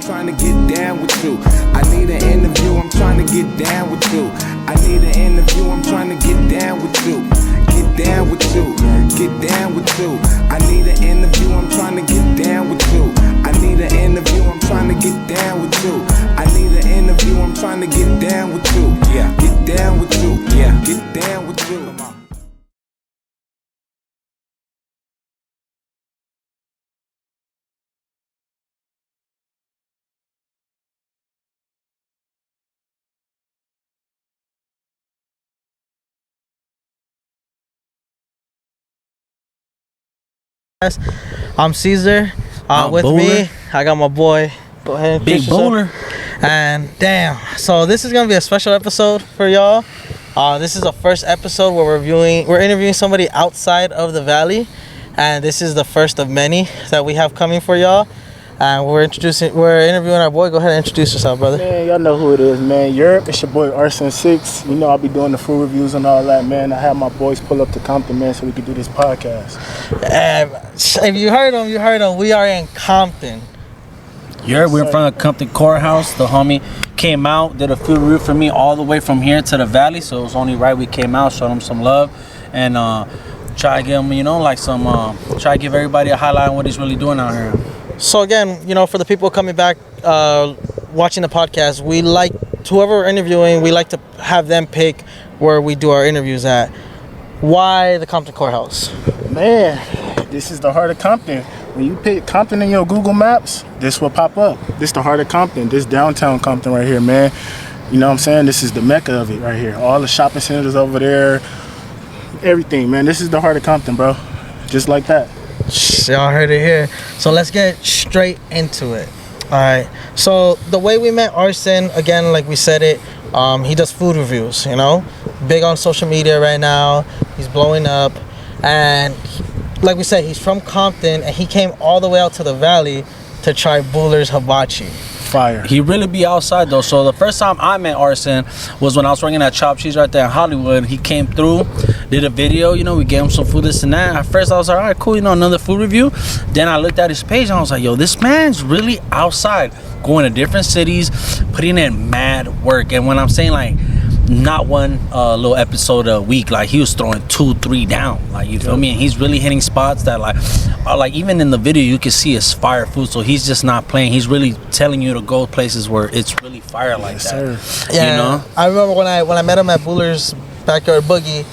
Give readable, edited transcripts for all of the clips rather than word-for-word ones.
trying to get down with you. I need an interview, I'm trying to get down with you. I need an interview, I'm trying to get down with you. Get down with you, get down with you. I need an interview, I'm trying to get down with you. I need an interview, I'm trying to get down with you. I need an interview, I'm trying to get down with you. Yeah, get down with you. Yeah, get down with you. Come on. I'm Caesar. With Bowler. me, I got my boy. Go ahead and Big Bowler. And damn, so this is gonna be a special episode for y'all. This is the first episode where we're interviewing somebody outside of the valley, and this is the first of many that we have coming for y'all. And we're interviewing our boy. Go ahead and introduce yourself, brother. Man, y'all know who it is, man. Europe, it's your boy Arson 6. You know I'll be doing the food reviews and all that, man. I have my boys pull up to Compton, man, so we can do this podcast. If you heard him, you heard him. We are in Compton. We're in front of Compton Courthouse. The homie came out, did a food review for me all the way from here to the valley, so it was only right we came out, showed him some love, and try to give him, try to give everybody a highlight on what he's really doing out here. So again, for the people coming back, watching the podcast, we like whoever we're interviewing, we like to have them pick where we do our interviews at. Why the Compton Courthouse? Man, this is the heart of Compton. When you pick Compton in your Google Maps, this will pop up. This the heart of Compton. This downtown Compton right here, man. You know what I'm saying? This is the mecca of it right here. All the shopping centers over there, everything, man. This is the heart of Compton, bro. Just like that. Y'all heard it here. So let's get straight into it. All right. So the way we met Arson, again, like we said it, he does food reviews, big on social media right now. He's blowing up. And like we said, he's from Compton, and he came all the way out to the valley to try Buller's Hibachi. Fire. He really be outside though. So the first time I met Arson was when I was working at Chop Cheese right there in Hollywood. He came through, did a video, we gave him some food, this and that. At first I was like, all right, cool, another food review. Then I looked at his page and I was like, yo, this man's really outside, going to different cities, putting in mad work. And when I'm saying like not one little episode a week, like he was throwing 2-3 down, like, you feel me? And he's really hitting spots that like even in the video you can see it's fire food. So he's just not playing, he's really telling you to go places where it's really fire like that. Sir. Yeah, I remember when I met him at Buller's Backyard Boogie.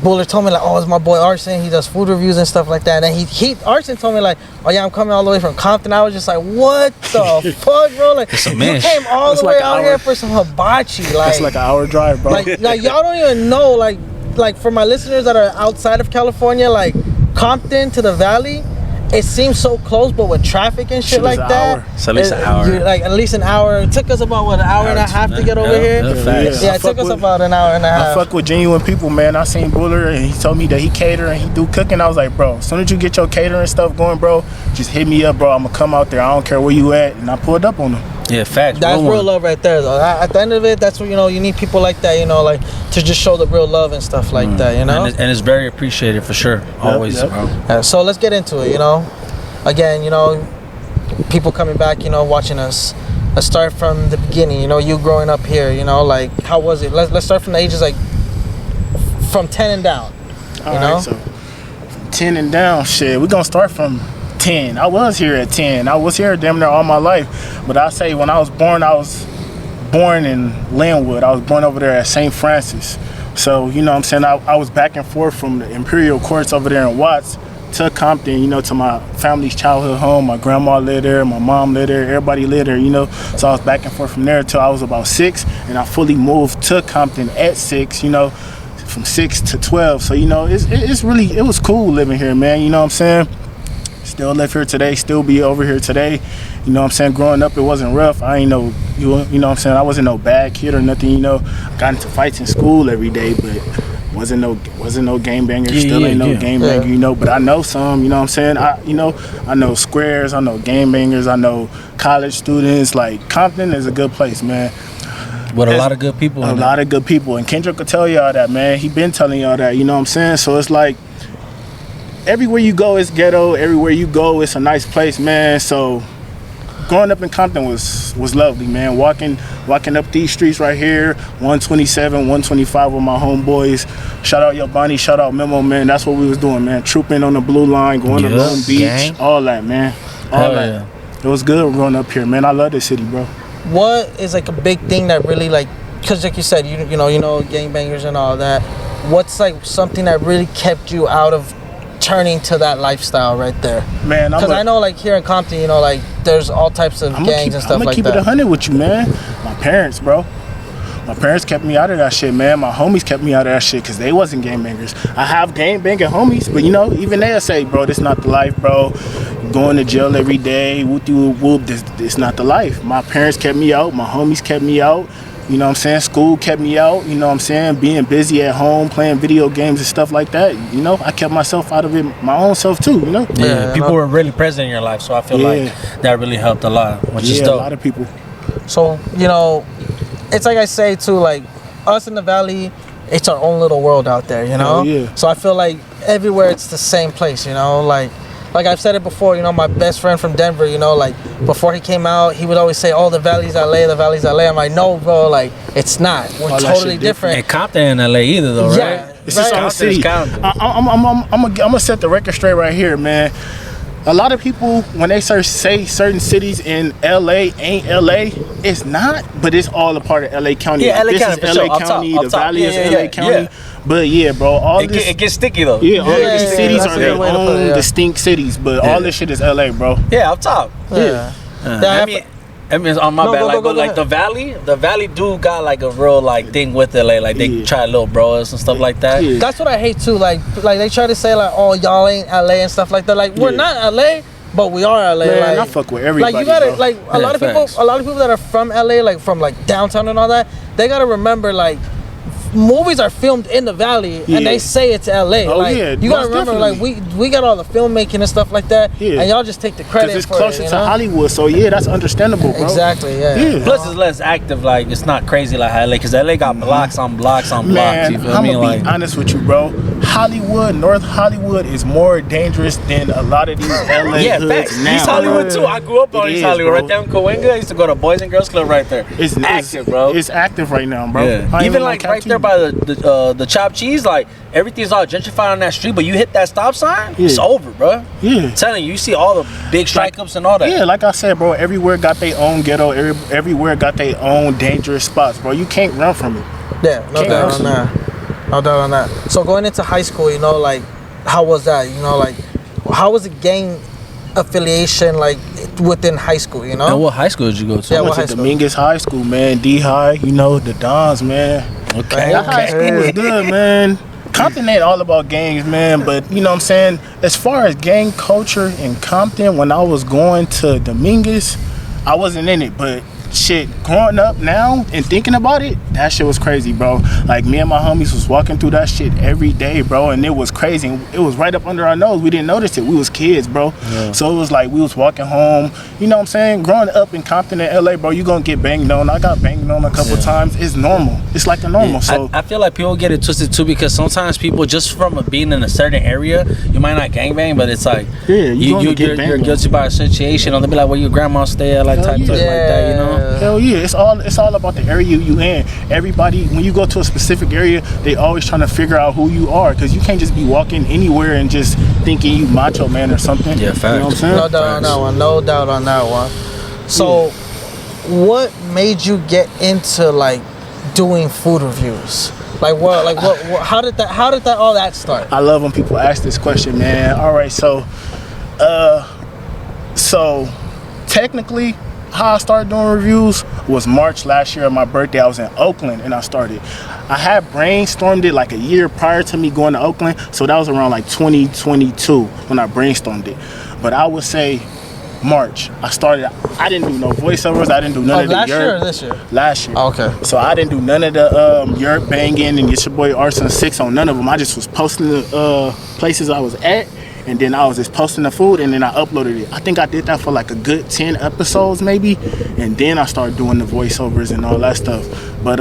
Buller told me like, oh, it's my boy Arson. He does food reviews and stuff like that. And then Arson told me like, oh yeah, I'm coming all the way from Compton. I was just like, what the fuck, bro? Like, you came all the way out here for some hibachi. Like, that's like an hour drive, bro. Like y'all don't even know. Like for my listeners that are outside of California, like Compton to the valley, it seems so close, but with traffic and shit like that, it's at least an hour. Like at least an hour. It took us about an hour and a half to get over here. Yeah, it took us about an hour and a half. I fuck with genuine people, man. I seen Buller and he told me that he cater and he do cooking. I was like, bro, as soon as you get your catering stuff going, bro, just hit me up, bro. I'm gonna come out there. I don't care where you at, and I pulled up on him. Yeah, facts. That's real love right there, though. At the end of it, that's what you need people like that, like to just show the real love and stuff like that, And it's very appreciated for sure. Always, bro. So let's get into it, Again, people coming back, watching us. Let's start from the beginning. You growing up here. Like how was it? Let's start from the ages like from 10 and down. All right, so from 10 and down, shit. We're gonna start from 10. I was here at 10. I was here damn near all my life. But I say when I was born in Linwood. I was born over there at St. Francis. So what I'm saying, I was back and forth from the Imperial Courts over there in Watts to Compton, to my family's childhood home. My grandma lived there, my mom lived there, everybody lived there, So I was back and forth from there until I was about 6, and I fully moved to Compton at 6, from 6 to 12. So, it was cool living here, man. You know what I'm saying? Still live here today, still be over here today. You know what I'm saying? Growing up, it wasn't rough. I ain't know, you know what I'm saying? I wasn't no bad kid or nothing, I got into fights in school every day, but wasn't no game banger, still ain't no game banger, but I know some, you know what I'm saying? I know squares, I know game bangers, I know college students. Like Compton is a good place, man. With a lot of good people. A lot of good people. And Kendrick could tell y'all that, man. He been telling y'all that, you know what I'm saying? So it's like everywhere you go it's ghetto, everywhere you go it's a nice place, man. So growing up in Compton was lovely, man. Walking up these streets right here, 127, 125 with my homeboys. Shout out Yo Bonnie, shout out Memo, man. That's what we was doing, man. Trooping on the blue line, going to Long Beach, gang. all that, man. All that. Yeah. It was good growing up here, man. I love this city, bro. What is like a big thing that really like, because like you said, you know gangbangers and all that. What's like something that really kept you out of turning to that lifestyle right there? Man, because I know like here in Compton, you know, like there's all types of gangs and stuff like that. I'm gonna keep it 100 with you, man. My parents, bro. My parents kept me out of that shit, man. My homies kept me out of that shit because they wasn't gangbangers. I have gangbanging homies, but you know, even they'll say, bro, this not the life, bro. Going to jail every day, whoop, this not the life. My parents kept me out. My homies kept me out. You know what I'm saying? School kept me out. You know what I'm saying? Being busy at home, playing video games and stuff like that. You know, I kept myself out of it, my own self too, you know? Yeah, people were really present in your life, so I feel like that really helped a lot, which is dope. A lot of people. So, you know, it's like I say too, like us in the Valley, it's our own little world out there, you know? Yeah. So I feel like everywhere it's the same place, you know? Like I've said it before, you know, my best friend from Denver, you know, like before he came out, he would always say, oh, the Valley's LA, the Valley's LA. I'm like, no, bro, like it's not. We're totally different. And Compton in LA either, though, right? Yeah, It's just right. on city. I'm gonna set the record straight right here, man. A lot of people, when they say certain cities in LA ain't LA, it's not, but it's all a part of LA County. Yeah, LA this County, is for LA sure. County, Up the top. Valley is Yeah, LA County. yeah. But yeah, bro, all this. It gets sticky, though. Yeah, all Yeah, these yeah, cities that's are a their good way to put own it, yeah. distinct cities, but all this shit is LA, bro. Yeah, up top. Yeah. I mean, on my No, bad, go, like, go, but go like the Valley do got like a real like thing with LA, like they try little bros and stuff like that. Yeah. That's what I hate too. Like they try to say like, oh, y'all ain't LA and stuff like that. Like we're not LA, but we are LA. Man, like, I fuck with everybody. Like you gotta bro. like a lot of people, facts. a lot of people that are from LA, like from like downtown and all that, they gotta remember like movies are filmed in the Valley and they say it's LA. Oh, like yeah, you gotta most remember definitely. like we got all the filmmaking and stuff like that, and y'all just take the credit Because it's for closer it, you to know? Hollywood, so yeah, that's understandable, bro. Exactly, yeah. Yeah. Plus, it's less active. Like it's not crazy like LA, because LA got blocks on blocks on blocks. Man, You feel I'm me? gonna Like be honest with you, bro. Hollywood, North Hollywood is more dangerous than a lot of these LA yeah, hoods facts. now. East Hollywood too. I grew up on It East is, Hollywood, bro. right there in Cahuenga. I used to go to Boys and Girls Club right there. It's active, bro. It's active right now, bro. Yeah. I ain't Even gonna like cap right to there you. by the chopped cheese, like everything's all gentrified on that street, but you hit that stop sign, it's over, bro. Yeah. I'm telling you, you see all the big strike ups and all that. Yeah, like I said, bro, everywhere got their own ghetto, everywhere got their own dangerous spots, bro. You can't run from it. Yeah, no doubt on that. No doubt on that. So going into high school, you know, like, how was that? You know, like, how was the gang affiliation, like, within high school, you know? And what high school did you go to? Yeah, I what went high to school? Dominguez High School, man. D-High, you know, the Dons, man. Okay. That high school was good, man. Compton ain't all about gangs, man, but you know what I'm saying? As far as gang culture in Compton, when I was going to Dominguez, I wasn't in it, but shit, growing up now and thinking about it, that shit was crazy, bro. Like, me and my homies was walking through that shit every day, bro, and it was crazy. It was right up under our nose. We didn't notice it. We was kids, bro. Yeah. So it was like we was walking home. You know what I'm saying? Growing up in Compton and LA, bro, you gonna get banged on. I got banged on a couple times. It's normal. It's like a normal. So I feel like people get it twisted too, because sometimes people, just from being in a certain area, you might not gangbang, but it's like you're guilty by association, or they'll be like, where your grandma stay at, like Hell type yeah. stuff like that, you know? Hell yeah, it's all about the area you in. Everybody, when you go to a specific area, they always trying to figure out who you are, because you can't just be walking anywhere and just thinking you macho man or something. Yeah, You know what I'm facts. saying? No doubt on that one. No doubt on that one. So, what made you get into like doing food reviews? Like what? Like what? How did that all that start? I love when people ask this question, man. All right, so technically, how I started doing reviews was March last year on my birthday. I was in Oakland and I started. I had brainstormed it like a year prior to me going to Oakland, so that was around like 2022 when I brainstormed it. But I would say March. I started. I didn't do no voiceovers. I didn't do none of the Last year Europe. or this year? Last year. Oh, okay. So I didn't do none of the Europe banging and it's your boy Arson 6 on none of them. I just was posting the places I was at, and then I was just posting the food, and then I uploaded it. I think I did that for like a good 10 episodes maybe, and then I started doing the voiceovers and all that stuff. But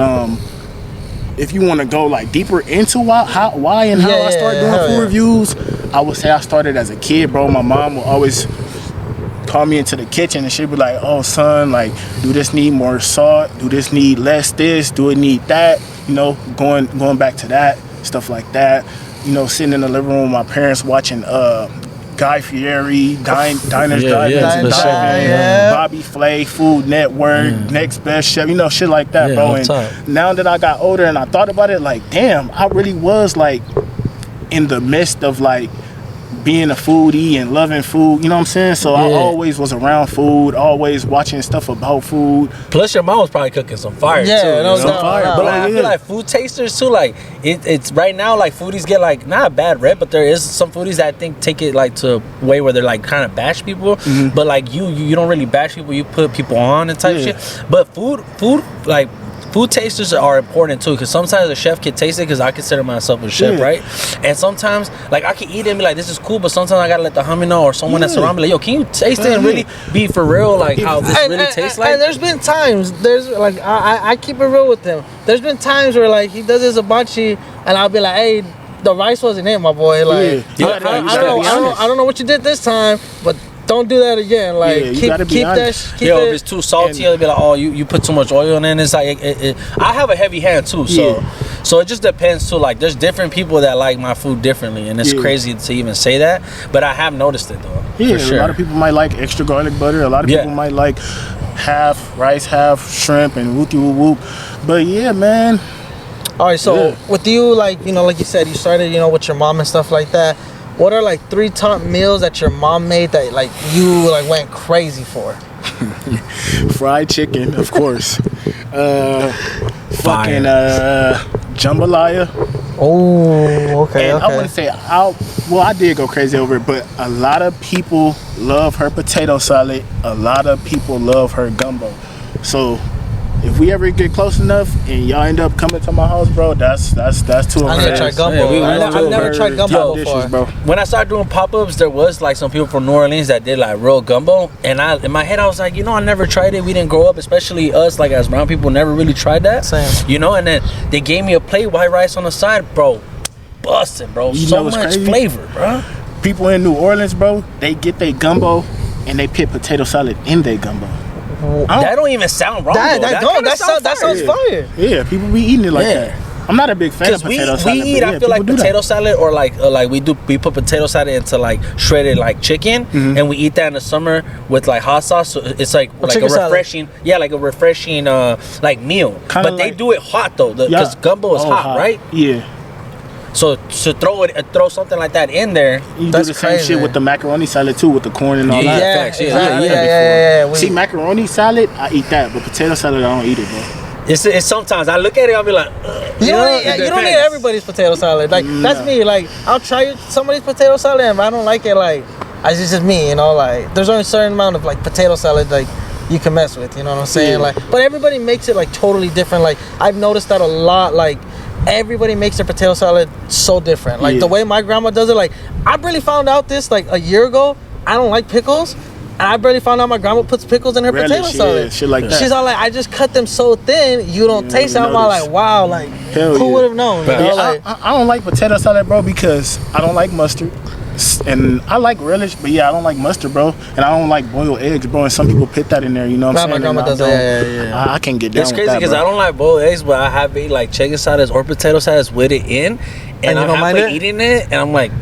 if you want to go like deeper into why and how I started doing food reviews, I would say I started as a kid, bro. My mom would always call me into the kitchen and she'd be like, oh son, like, do this need more salt? Do this need less this? Do it need that? You know, going back to that, stuff like that. You know, sitting in the living room with my parents watching Guy Fieri, Diners, Drive-Ins, and Drive-In, Bobby Flay, Food Network, Next Best Chef, you know, shit like that, bro. And now that I got older and I thought about it, like, damn, I really was like in the midst of like being a foodie and loving food, you know what I'm saying? So I always was around food, always watching stuff about food. Plus your mom was probably cooking some fire too. Yeah, no, fire. But like, I feel like food tasters too, like it's right now like foodies get like not a bad rep, but there is some foodies that I think take it like to a way where they're like kind of bash people. But like you don't really bash people, you put people on and type shit. But food like food tasters are important too, because sometimes a chef can taste it, because I consider myself a chef, right? And sometimes, like, I can eat it and be like, this is cool, but sometimes I gotta let the homie know, or someone that's around me, like, yo, can you taste it and really be for real, like, how this really tastes like? And there's been times, like, I keep it real with him. There's been times where, like, he does his hibachi, and I'll be like, hey, the rice wasn't it, my boy. Like, I don't know what you did this time, but don't do that again. Like, keep that. If it's too salty, it'll be like, oh, you put too much oil in it. It's like, I have a heavy hand too, so it just depends too. Like, there's different people that like my food differently, and it's crazy to even say that, but I have noticed it though. Yeah, for sure. A lot of people might like extra garlic butter. A lot of people might like half rice, half shrimp, and whoopty whoop whoop. But yeah, man. All right, so with you, like, you know, like you said, you started, you know, with your mom and stuff like that. What are like 3 top meals that your mom made that like you like went crazy for? Fried chicken, of course. Fucking jambalaya. Oh, okay. And I wouldn't say I did go crazy over it, but a lot of people love her potato salad. A lot of people love her gumbo. So if we ever get close enough and y'all end up coming to my house, bro, that's two of I need to try gumbo. I've never tried gumbo before. Bro. When I started doing pop-ups, there was like some people from New Orleans that did like real gumbo, and in my head I was like, you know, I never tried it. We didn't grow up, especially us, like as brown people, never really tried that. Same. You know, and then they gave me a plate, white rice on the side, bro, busting, bro, so much crazy? Flavor, bro. People in New Orleans, bro, they get their gumbo and they put potato salad in their gumbo. That don't even sound wrong. That sounds fire. Yeah, people be eating it like that. I'm not a big fan of potato salad. We eat, I feel like potato salad, or like we put potato salad into like shredded like chicken, and we eat that in the summer with like hot sauce. So it's like a refreshing, like a refreshing like meal. But they do it hot though, because gumbo is hot, right? Yeah. So to throw something like that in there, you do the same shit with the macaroni salad too, with the corn and all that. Yeah. See, macaroni salad, I eat that, but potato salad, I don't eat it, bro. It's sometimes I look at it, I'll be like, you don't need everybody's potato salad. Like that's me. Like I'll try somebody's potato salad, and if I don't like it, like it's just me, you know. Like there's only a certain amount of like potato salad like you can mess with, you know what I'm saying? Like, but everybody makes it like totally different. Like I've noticed that a lot. Like everybody makes their potato salad so different. Like the way my grandma does it, like I barely found out this like a year ago. I don't like pickles. And I barely found out my grandma puts pickles in her potato salad. Shit like that. She's all like, I just cut them so thin, you don't taste it. I'm all like, wow, like who would have known? You know? Like, I don't like potato salad, bro, because I don't like mustard. And I like relish, but I don't like mustard, bro. And I don't like boiled eggs, bro. And some people put that in there, you know what I'm saying? My grandma does that. I can't get down with that. It's crazy because I don't like boiled eggs, but I have ate like chicken salads or potato salads with it in, and I'm halfway eating it, and I'm like,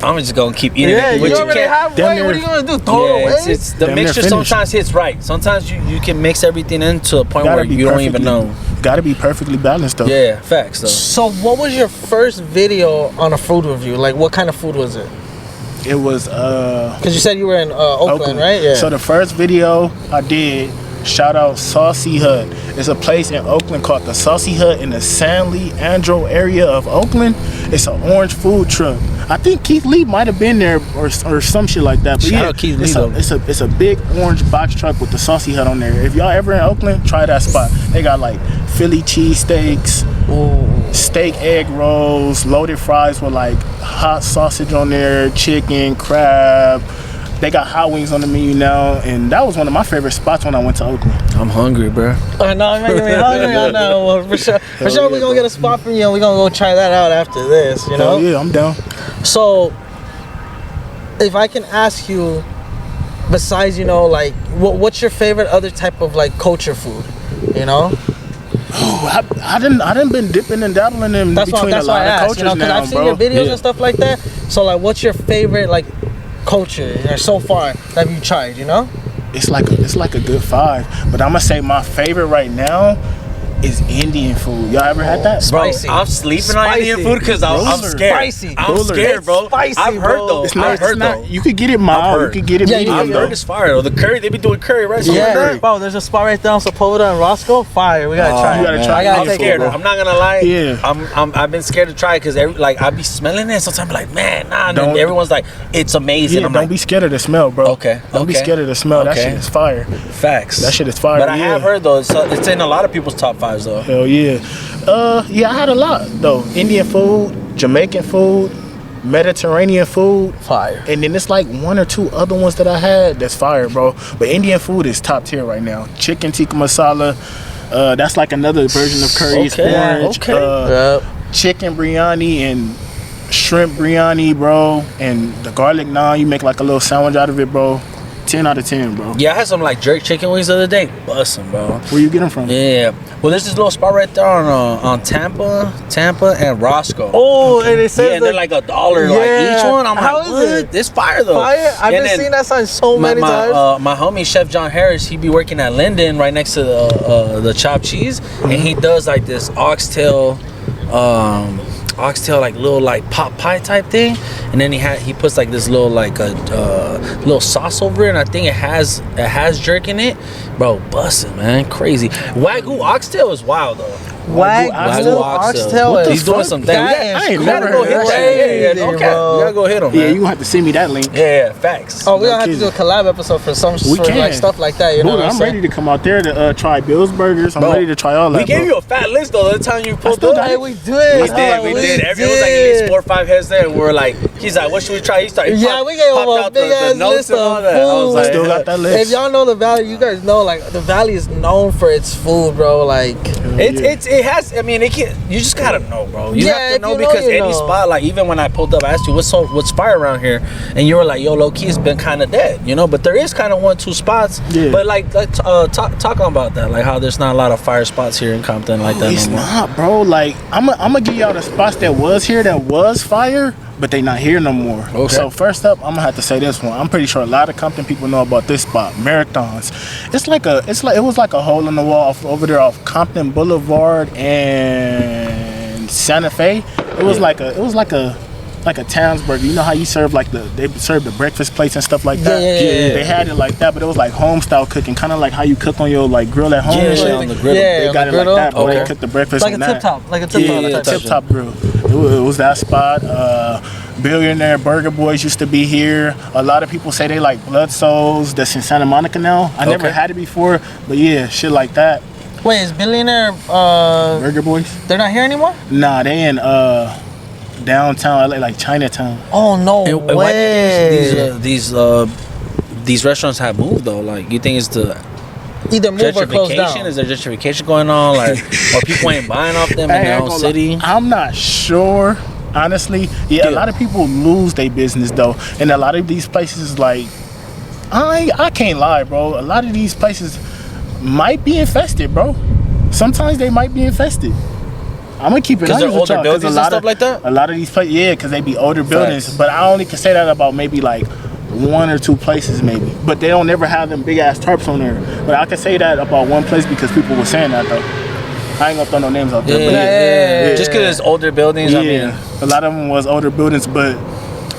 I'm just gonna keep eating it. You already have right. What are you gonna do? Throw it away? It's the mixture sometimes hits right. Sometimes you can mix everything into a point where you don't even know. Gotta be perfectly balanced though. Yeah, facts though. So what was your first video on a food review? Like what kind of food was it? It was because you said you were in Oakland, right? Yeah. So the first video I did, shout out Saucy Hut. It's a place in Oakland called the Saucy Hut in the San Leandro area of Oakland. It's an orange food truck. I think Keith Lee might have been there or some shit like that. But shout out Keith Lee, it's a big orange box truck with the Saucy Hut on there. If y'all ever in Oakland, try that spot. They got like Philly cheesesteaks, steak egg rolls, loaded fries with like hot sausage on there, chicken, crab. They got hot wings on the menu now, and that was one of my favorite spots when I went to Oakland. I'm hungry, bro. I know, I'm making me hungry. I know. Well, for sure, we're gonna get a spot for you, and we're gonna go try that out after this. You know? Yeah, I'm down. So, if I can ask you, besides, you know, like what's your favorite other type of like culture food, you know? I didn't been dipping and dabbling in between a lot of cultures, you know, because I've seen your videos and stuff like that. So like, what's your favorite like culture so far that you tried? You know, it's like a good 5, but I'm gonna say my favorite right now is Indian food. Y'all ever had that? Spicy. Bro, I'm sleeping on Indian food because I'm scared. Spicy. I'm scared, bro. Spicy, I've heard though. I've heard. You could get it mild. You could get it medium. I've heard it's fire though. The curry, they be doing curry, right? Bro, there's a spot right there on Sepulveda and Roscoe. Fire. We gotta try. You gotta try. I'm scared. I'm not gonna lie. Yeah. I've been scared to try it because like I be smelling it. Sometimes I'm like, man, nah. And everyone's like, it's amazing. Yeah, don't be scared of the smell, bro. Okay. Don't be scared of the smell. That shit is fire. Facts. That shit is fire. But I have heard though, it's in a lot of people's top 5s though. Hell yeah. Yeah, I had a lot though. Indian food, Jamaican food, Mediterranean food, fire. And then it's like 1 or 2 other ones that I had that's fire, bro. But Indian food is top tier right now. Chicken tikka masala, that's like another version of curry. Orange, chicken biryani and shrimp biryani, bro. And the garlic naan, you make like a little sandwich out of it, bro. 10 out of 10, bro. Yeah, I had some like jerk chicken wings the other day. Bussin', bro. Where you get them from? Yeah. Well, there's this little spot right there on Tampa and Roscoe. Oh, and it says and they're like $1 like each one. I'm How like, is what? it? It's fire though. Fire? I've been seeing that sign so many times. My homie Chef John Harris, he be working at Linden right next to the chopped cheese, and he does like this oxtail like little like pot pie type thing, and then he puts like this little like a little sauce over it, and I think it has jerk in it, bro. Bussin', man, crazy. Wagyu oxtail is wild though. Wagyu oxtail. He's doing some things. I ain't never go heard hit that. that. Okay, you gotta go hit him. Yeah, you gonna have to send me that link. Yeah, facts. Oh, we gonna have to do a collab episode for some sort of like stuff like that. You know, I'm ready to come out there to try Bill's Burgers. I'm ready to try all that. We gave you a fat list though. The time you pulled up, we did. We did. Everyone was like at least 4 or 5 heads there, and we were like, he's like, what should we try? He started. We gave him a big ass list of food. Still got that list. If y'all know the Valley, you guys know like the Valley is known for its food, bro. Like it has. I mean, you just gotta know, bro. You have to know because any spot, like even when I pulled up, I asked you what's fire around here, and you were like, yo, low key, it's been kind of dead, you know. But there is kind of 1-2 spots. Yeah. But like talk about that, like how there's not a lot of fire spots here in Compton like that. It's not, bro. Like I'm gonna give y'all the spots that was here that was fire, but they not here no more. Okay. So first up, I'm gonna have to say this one. I'm pretty sure a lot of Compton people know about this spot, Marathons. It was like a hole in the wall over there off Compton Boulevard and Santa Fe. It was like a Townsburg. You know how you serve they serve the breakfast plates and stuff like that. Yeah. They had it like that, but it was like home style cooking, kind of like how you cook on your like grill at home. Yeah, on the griddle. They got it like that, but they cooked the breakfast like on a that. tip top Grill. It was that spot. Billionaire Burger Boys used to be here. A lot of people say they like Blood Souls. That's in Santa Monica now. I never had it before, but yeah, shit like that. Wait, is Billionaire Burger Boys? They're not here anymore? Nah, they in downtown LA, like Chinatown. Oh no way! Why these restaurants have moved though? Like, you think it's the either move or close down? Is there gentrification going on? Like, or people ain't buying off them in their own city? I'm not sure. Honestly, a lot of people lose their business though, and a lot of these places, like, I can't lie, bro. A lot of these places might be infested, bro. Sometimes they might be infested. I'm gonna keep it honest with y'all, buildings and stuff like that. A lot of these places, because they be older buildings. But I only can say that about maybe like 1 or 2 places, maybe. But they don't ever have them big ass tarps on there. But I can say that about one place because people were saying that though. I ain't gonna throw no names out there. Yeah. Just because it's older buildings. Yeah, I mean, a lot of them was older buildings, but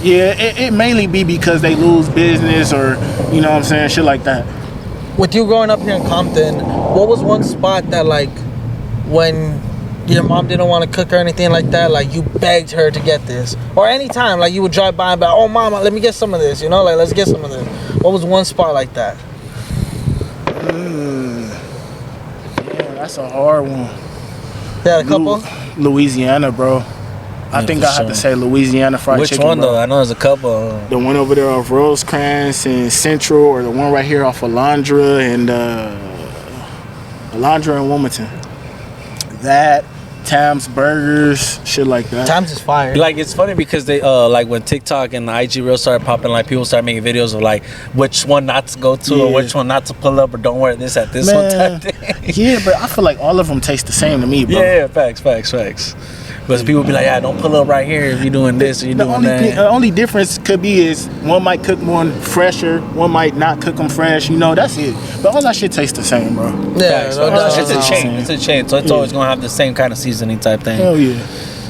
yeah, it mainly be because they lose business or you know what I'm saying, shit like that. With you growing up here in Compton, what was one spot that like when your mom didn't want to cook or anything like that, like you begged her to get this, or anytime like you would drive by and be like, oh mama, let me get some of this, you know, like let's get some of this. What was one spot like that? That's a hard one. Yeah, a couple. Louisiana, bro. I think I have to say Louisiana fried chicken. Which one bro. though? I know there's a couple. The one over there off Rosecrans and Central, or the one right here off Alondra and Wilmington. That Tams burgers, shit like that. Times is fire. Like it's funny because they like when TikTok and the IG Reels started popping, like people started making videos of like which one not to go to or which one not to pull up or don't wear this at this one type thing. Yeah, but I feel like all of them taste the same to me, bro. Yeah, facts. But people be like, yeah, don't pull up right here if you're doing this or you're doing that. The only difference could be is one might cook one fresher, one might not cook them fresh. You know, that's it. But all that shit tastes the same, bro. Yeah, Facts, no facts. doubt. It's a chain. It's a chain. So it's always gonna have the same kind of seasoning type thing. Hell yeah.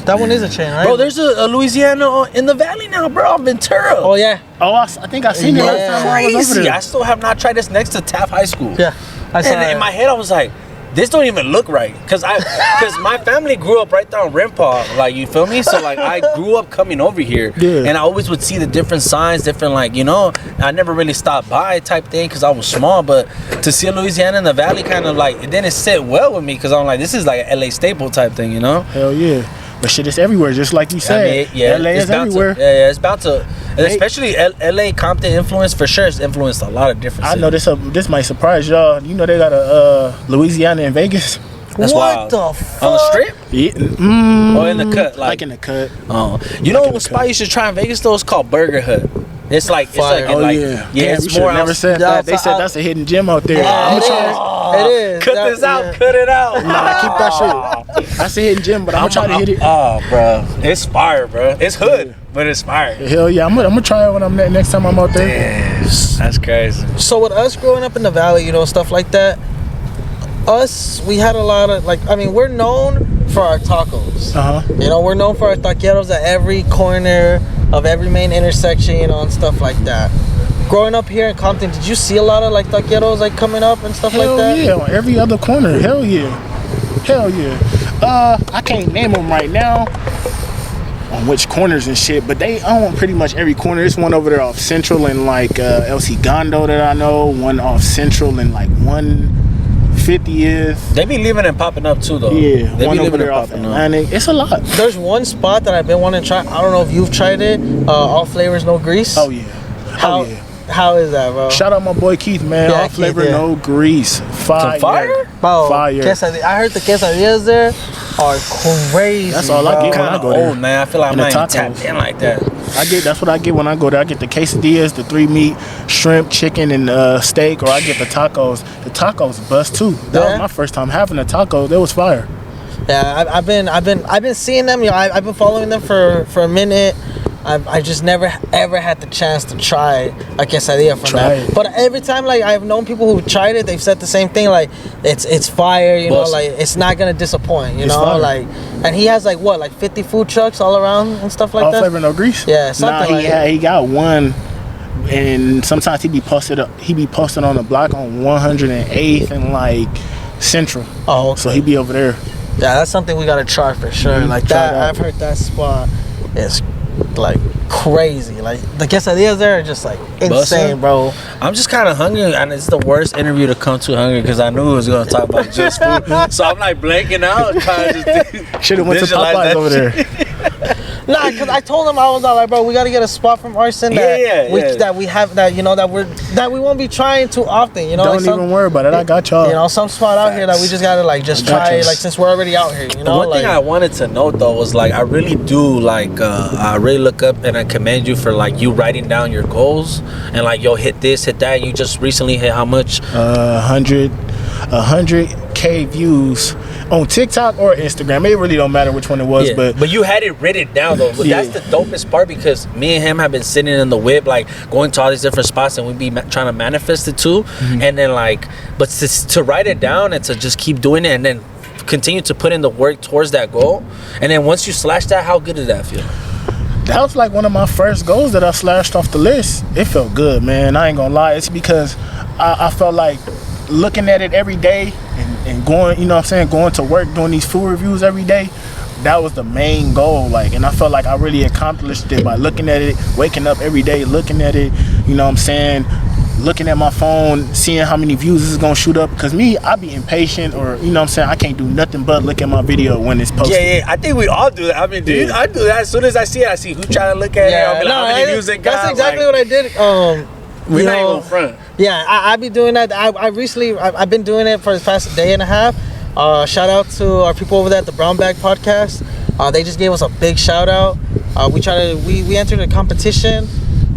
That one is a chain, right? Bro, there's a Louisiana in the valley now, bro. On Ventura. Oh yeah. Oh, I think I seen it last time I was over Crazy. there. I still have not tried this next to Taft High School. Yeah. I saw And in that. my head, I was like, this don't even look right, cause my family grew up right down Rimpaw, like you feel me. So like I grew up coming over here, and I always would see the different signs, different like I never really stopped by type thing, cause I was small. But to see a Louisiana in the Valley, kind of like it didn't sit well with me, cause I'm like this is like an LA staple type thing, Hell yeah. But shit, it's everywhere, just like you said. LA is everywhere. Yeah, it's about to, especially LA Compton influence for sure. It's influenced a lot of different cities. I know this might surprise y'all. You know they got a Louisiana in Vegas. That's what wild. the fuck? On the strip? Yeah. Or in the cut? Like in the cut. Oh, you know what spot you should try in Vegas though? It's called Burger Hut. It's like, Fire. yeah, Damn, it's more. Never said that. They said that's a hidden gem out there. Yeah, I'm gonna try. it is. Cut this out. Cut it out. Nah, keep that shit. That's a hidden gem, but I'm gonna try to hit it. Oh, bro, it's fire, bro. It's hood, but it's fire. Hell yeah, I'm gonna try it when I'm next time I'm out there. Damn, that's crazy. So with us growing up in the valley, stuff like that, we had a lot of we're known for our tacos. We're known for our taqueros at every corner of every main intersection, and stuff like that. Growing up here in Compton, did you see a lot of taqueros coming up and stuff like that? Hell yeah, on every other corner. Hell yeah. I can't name them right now on which corners and shit, but they own pretty much every corner. There's one over there off Central and El Segundo that I know, one off Central and 150th. They be leaving and popping up too, though. Yeah, they one be over leaving there and off popping up. Atlantic. It's a lot. There's one spot that I've been wanting to try. I don't know if you've tried it. All flavors, no grease. Oh yeah. How is that, bro? Shout out my boy Keith, man. Yeah, All flavor, Keith, yeah. no grease. Fire. Bro, Fire. I heard the quesadillas there are crazy. That's all I bro. get when I go there. Old man, I feel like I'm And the not even tacos. tapped in like that. That's what I get when I go there. I get the quesadillas, the 3 meat, shrimp, chicken, and steak, or I get the tacos. The tacos bust too. That was my first time having a taco. That was fire. Yeah, I've been seeing them. I've been following them for a minute. I just never ever had the chance to try a quesadilla from them. But every time I've known people who tried it, they've said the same thing. It's fire. It's not gonna disappoint. And he has 50 food trucks all around and stuff like All that. flavor, no grease. Yeah, something like that. He got one, and sometimes he be posted on the block on 108th and Central. Oh, okay. So he be over there. Yeah, that's something we gotta try for sure. I've heard that spot is crazy. The quesadillas there are just insane, bro. I'm just kind of hungry, and it's the worst interview to come to hungry because I knew it was going to talk about just food. So I'm blanking out, trying to just should have went to Popeyes over there. Nah, because I told him, I was bro, we got to get a spot from Arson that we have that we won't be trying too often. Don't even worry about it. I got y'all. Some spot out here that we just gotta just try since we're already out here. One thing I wanted to note though was I really do I really look up and I commend you for you writing down your goals and yo hit this, hit that. You just recently hit how much? 100K views on TikTok or Instagram. It really don't matter which one it was, but you had it written down though. That's the dopest part because me and him have been sitting in the whip going to all these different spots and we be trying to manifest it too. And then but to write it down and to just keep doing it and then continue to put in the work towards that goal. And then once you slash that, how good did that feel? That was one of my first goals that I slashed off the list. It felt good, man. I ain't gonna lie. It's because I felt looking at it every day and going, going to work, doing these food reviews every day. That was the main goal, and I felt I really accomplished it by looking at it, waking up every day, looking at it, looking at my phone, seeing how many views this is gonna shoot up. Because me, I be impatient, or I can't do nothing but look at my video when it's posted. Yeah, I think we all do that. I mean, dude, I do that as soon as I see it. I see who's trying to look at it. I'll be how many views it got. That's exactly what I did. We're not even front. Yeah, I be doing that. I've been doing it for the past day and a half. Shout out to our people over there at the Brown Bag Podcast. They just gave us a big shout out. We entered a competition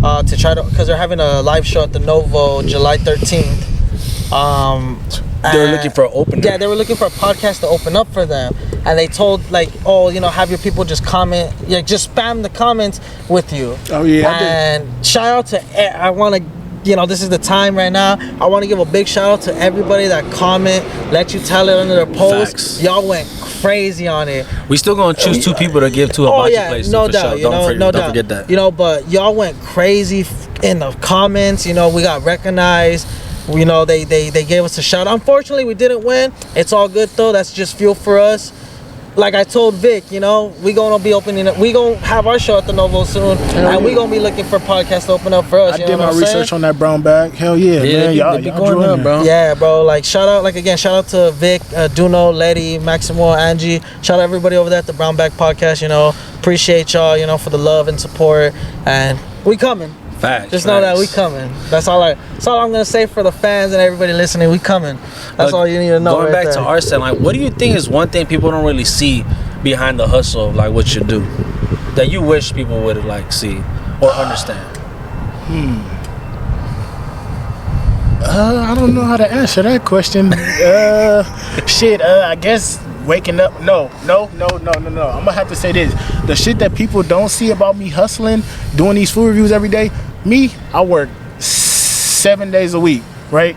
to try to, because they're having a live show at the Novo July 13th. They were looking for an opener. Yeah, they were looking for a podcast to open up for them, and they told like, oh, you know, have your people just comment, just spam the comments with you. Oh yeah. And shout out to, I want to, you know, this is the time right now. I want to give a big shout out to everybody that comment, let you tell it under their post. Facts. Y'all went crazy on it. We still gonna choose 2 people to give to a hibachi place. no for doubt. sure. You know, Don't forget that. You know, but y'all went crazy in the comments. You know, we got recognized. You know, they gave us a shout. Unfortunately, we didn't win. It's all good though. That's just fuel for us. Like I told Vic, you know, we gonna be opening up. We gonna have our show at the Novo soon, and we gonna be looking for podcasts to open up for us. I did my research on that Brown Bag. Hell yeah, man. Y'all be going up, bro. Yeah, bro. Like shout out to Vic, Duno, Letty, Maximo, Angie. Shout out everybody over there at the Brown Bag Podcast. You know, appreciate y'all. You know, for the love and support, and we coming. Facts. Just know that we coming. That's all I'm gonna say for the fans and everybody listening. We coming. That's all you need to know. Going right back there. to Arson, like, what do you think is one thing people don't really see behind the hustle of like what you do, that you wish people would like see or understand? I don't know how to answer that question. I guess waking up. No. I'm gonna have to say this. The shit that people don't see about me hustling, doing these food reviews every day. Me, I work 7 days a week, right?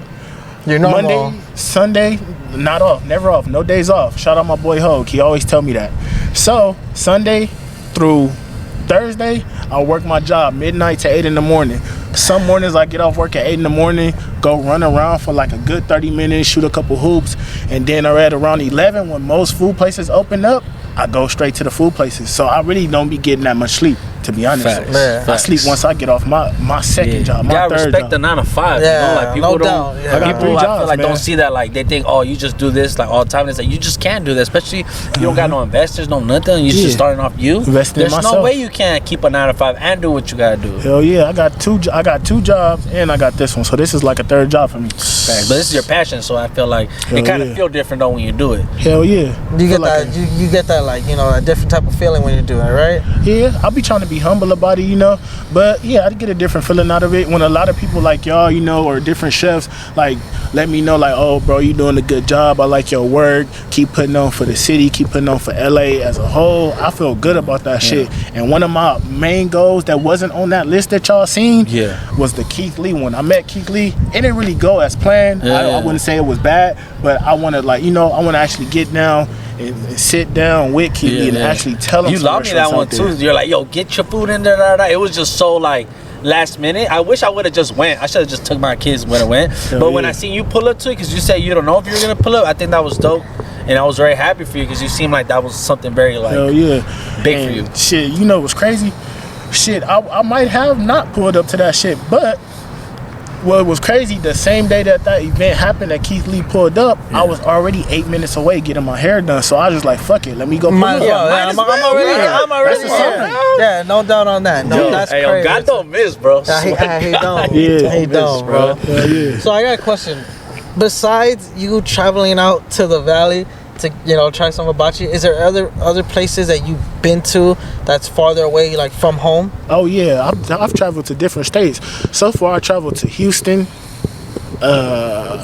You're normal. Monday, Sunday, not off, never off, no days off. Shout out my boy Hogue. He always tell me that. So Sunday through Thursday, I work my job midnight to 8 in the morning. Some mornings I get off work at 8 in the morning, go run around for like a good 30 minutes, shoot a couple hoops, and then at around 11, when most food places open up, I go straight to the food places. So I really don't be getting that much sleep, to be honest. Facts. I sleep once I get off my second job, my You gotta third respect job. the 9 to 5. Yeah, you know? Like people no don't. doubt. Yeah. I got 3 People, I jobs, feel like man. don't see that. Like they think, oh, you just do this like all the time. It's like you just can't do that, especially if you don't got no investors, no nothing. You just starting off. Investing in There's myself. no way you can't keep a 9 to 5 and do what you gotta do. Hell yeah, I got two jobs and I got this one. So this is like a third job for me. Facts. But this is your passion, so I feel like Hell it kind of yeah. feel different though when you do it. Hell yeah. You get Feel like that. You get that, like, you know, a different type of feeling when you do it, right? Yeah, I'll be trying to be humble about it, you know. But yeah, I get a different feeling out of it when a lot of people like y'all, you know, or different chefs, like let me know, like, oh, bro, you doing a good job. I like your work. Keep putting on for the city. Keep putting on for LA as a whole. I feel good about that shit. And one of my main goals that wasn't on that list that y'all seen was the Keith Lee one. I met Keith Lee. It didn't really go as planned. I wouldn't say it was bad, but I want to, like, you know, I want to actually get down and sit down with Keith Lee and actually tell him. You love me that one too. You're like, yo, get your food in there. It was just so like last minute. I wish I would have just went. I should have just took my kids when I went. But when I seen you pull up to it, because you said you don't know if you're gonna pull up, I think that was dope, and I was very happy for you because you seemed like that was something very like big for you. Shit, you know what's crazy? Shit, I might have not pulled up to that shit, but what was crazy, the same day that event happened that Keith Lee pulled up, I was already 8 minutes away getting my hair done. So I was just like, fuck it, let me go pull up. I'm already here. Yeah, no doubt on that. No, that's hey, crazy. God don't miss, bro. He don't. Yeah. He don't, bro. Yeah. So I got a question. Besides you traveling out to the valley to, you know, try some hibachi, is there other places that you've been to that's farther away, like from home? Oh yeah, I've traveled to different states. So far I traveled to Houston,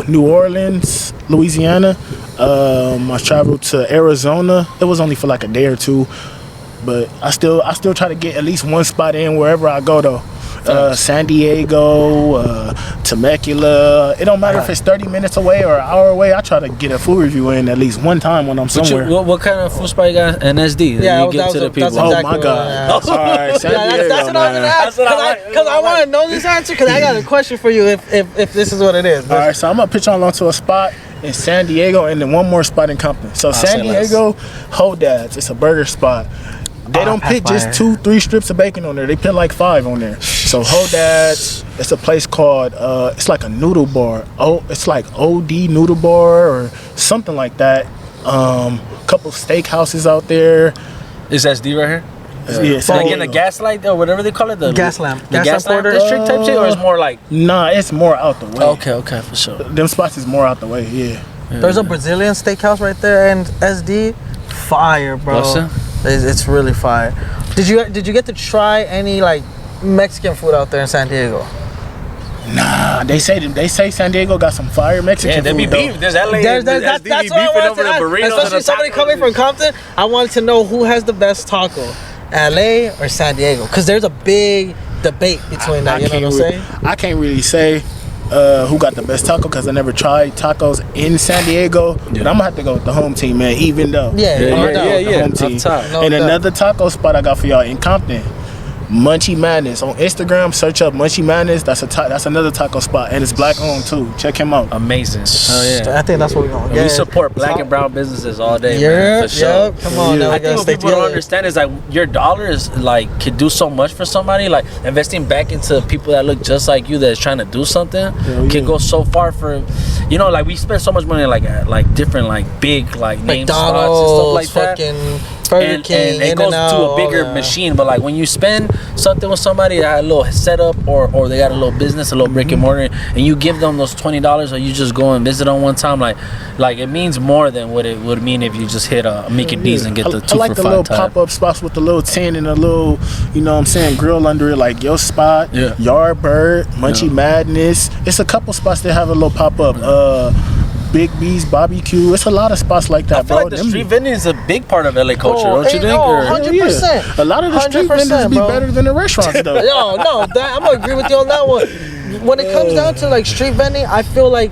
New Orleans, Louisiana. I traveled to Arizona. It was only for like a day or two, but I still try to get at least one spot in wherever I go though. San Diego, Temecula. It don't matter if it's 30 minutes away or an hour away. I try to get a food review in at least one time when I'm somewhere. What kind of food spot you got in SD? Yeah, you give to the people. that's exactly Oh my God! Sorry, San Diego, that's what I was gonna ask. Because I want to know this answer. Because I got a question for you if this is what it is. All right, so I'm gonna pitch on to a spot in San Diego and then one more spot in Compton. So San Diego, Hodad's. It's a burger spot. They don't put just 2-3 strips of bacon on there. They put like 5 on there. So Hodad's, it's a place called, it's like a noodle bar. Oh, it's like OD Noodle Bar or something like that. Couple steakhouses out there. Is SD right here? Yeah, So like in the gaslight or whatever they call it, the Gas lamp. the gas lamp porter? district type shit, or it's more like Nah, it's more out the way. okay, for sure. Them spots is more out the way, yeah. There's a Brazilian steakhouse right there in SD. Fire, bro. It's really fire. Did you get to try any like Mexican food out there in San Diego? Nah, they say San Diego got some fire Mexican there food. be beef. There's LA. That's what I wanted to ask. Especially somebody coming from Compton, I wanted to know who has the best taco, LA or San Diego? Because there's a big debate between that. You know what I'm saying? I can't really say who got the best taco because I never tried tacos in San Diego. But I'm gonna have to go with the home team, man. Even though the home team. And another taco spot I got for y'all in Compton. Munchie Madness on Instagram. Search up Munchie Madness. That's another taco spot, and it's black owned too. Check him out. Amazing. Oh yeah. I think that's what we're going. We support black and brown businesses all day. Man, for sure. Come on. Now I think what people don't understand is like your dollars like could do so much for somebody. Like investing back into people that look just like you that's trying to do something can go so far for. You know, like we spend so much money like different like big like name spots and stuff like that. Burger King, and it goes to a bigger machine. But like when you spend something with somebody that had a little setup or they got a little business, a little brick and mortar, and you give them those $20 or you just go and visit them one time, like it means more than what it would mean if you just hit a Mickey D's and get the 2 for $5. I like the little pop-up spots with the little tent and a little, you know what I'm saying, grill under it, like your spot, Yardbird, Munchie Madness. It's a couple spots that have a little pop-up. Big B's Barbecue. It's a lot of spots like that, I feel bro. like the street vending is a big part of LA culture, don't you think? 100%. A lot of the street vendors be better than the restaurants, though. I'm gonna agree with you on that one. When it comes down to like street vending, I feel like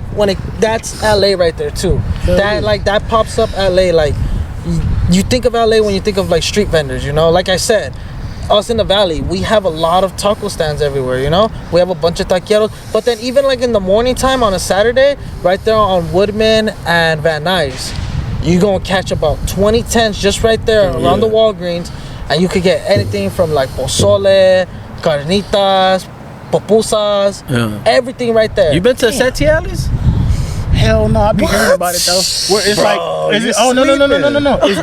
that's LA right there too. That pops up LA. Like you think of LA when you think of like street vendors. You know, like I said. Us in the valley, we have a lot of taco stands everywhere, you know? We have a bunch of taqueros. But then even like in the morning time on a Saturday, right there on Woodman and Van Nuys, you're going to catch about 20 tents just right there around the Walgreens. And you could get anything from like pozole, carnitas, pupusas, everything right there. You been to Santee Alleys? Hell no, I be hearing about it though. Where it's no. It's It's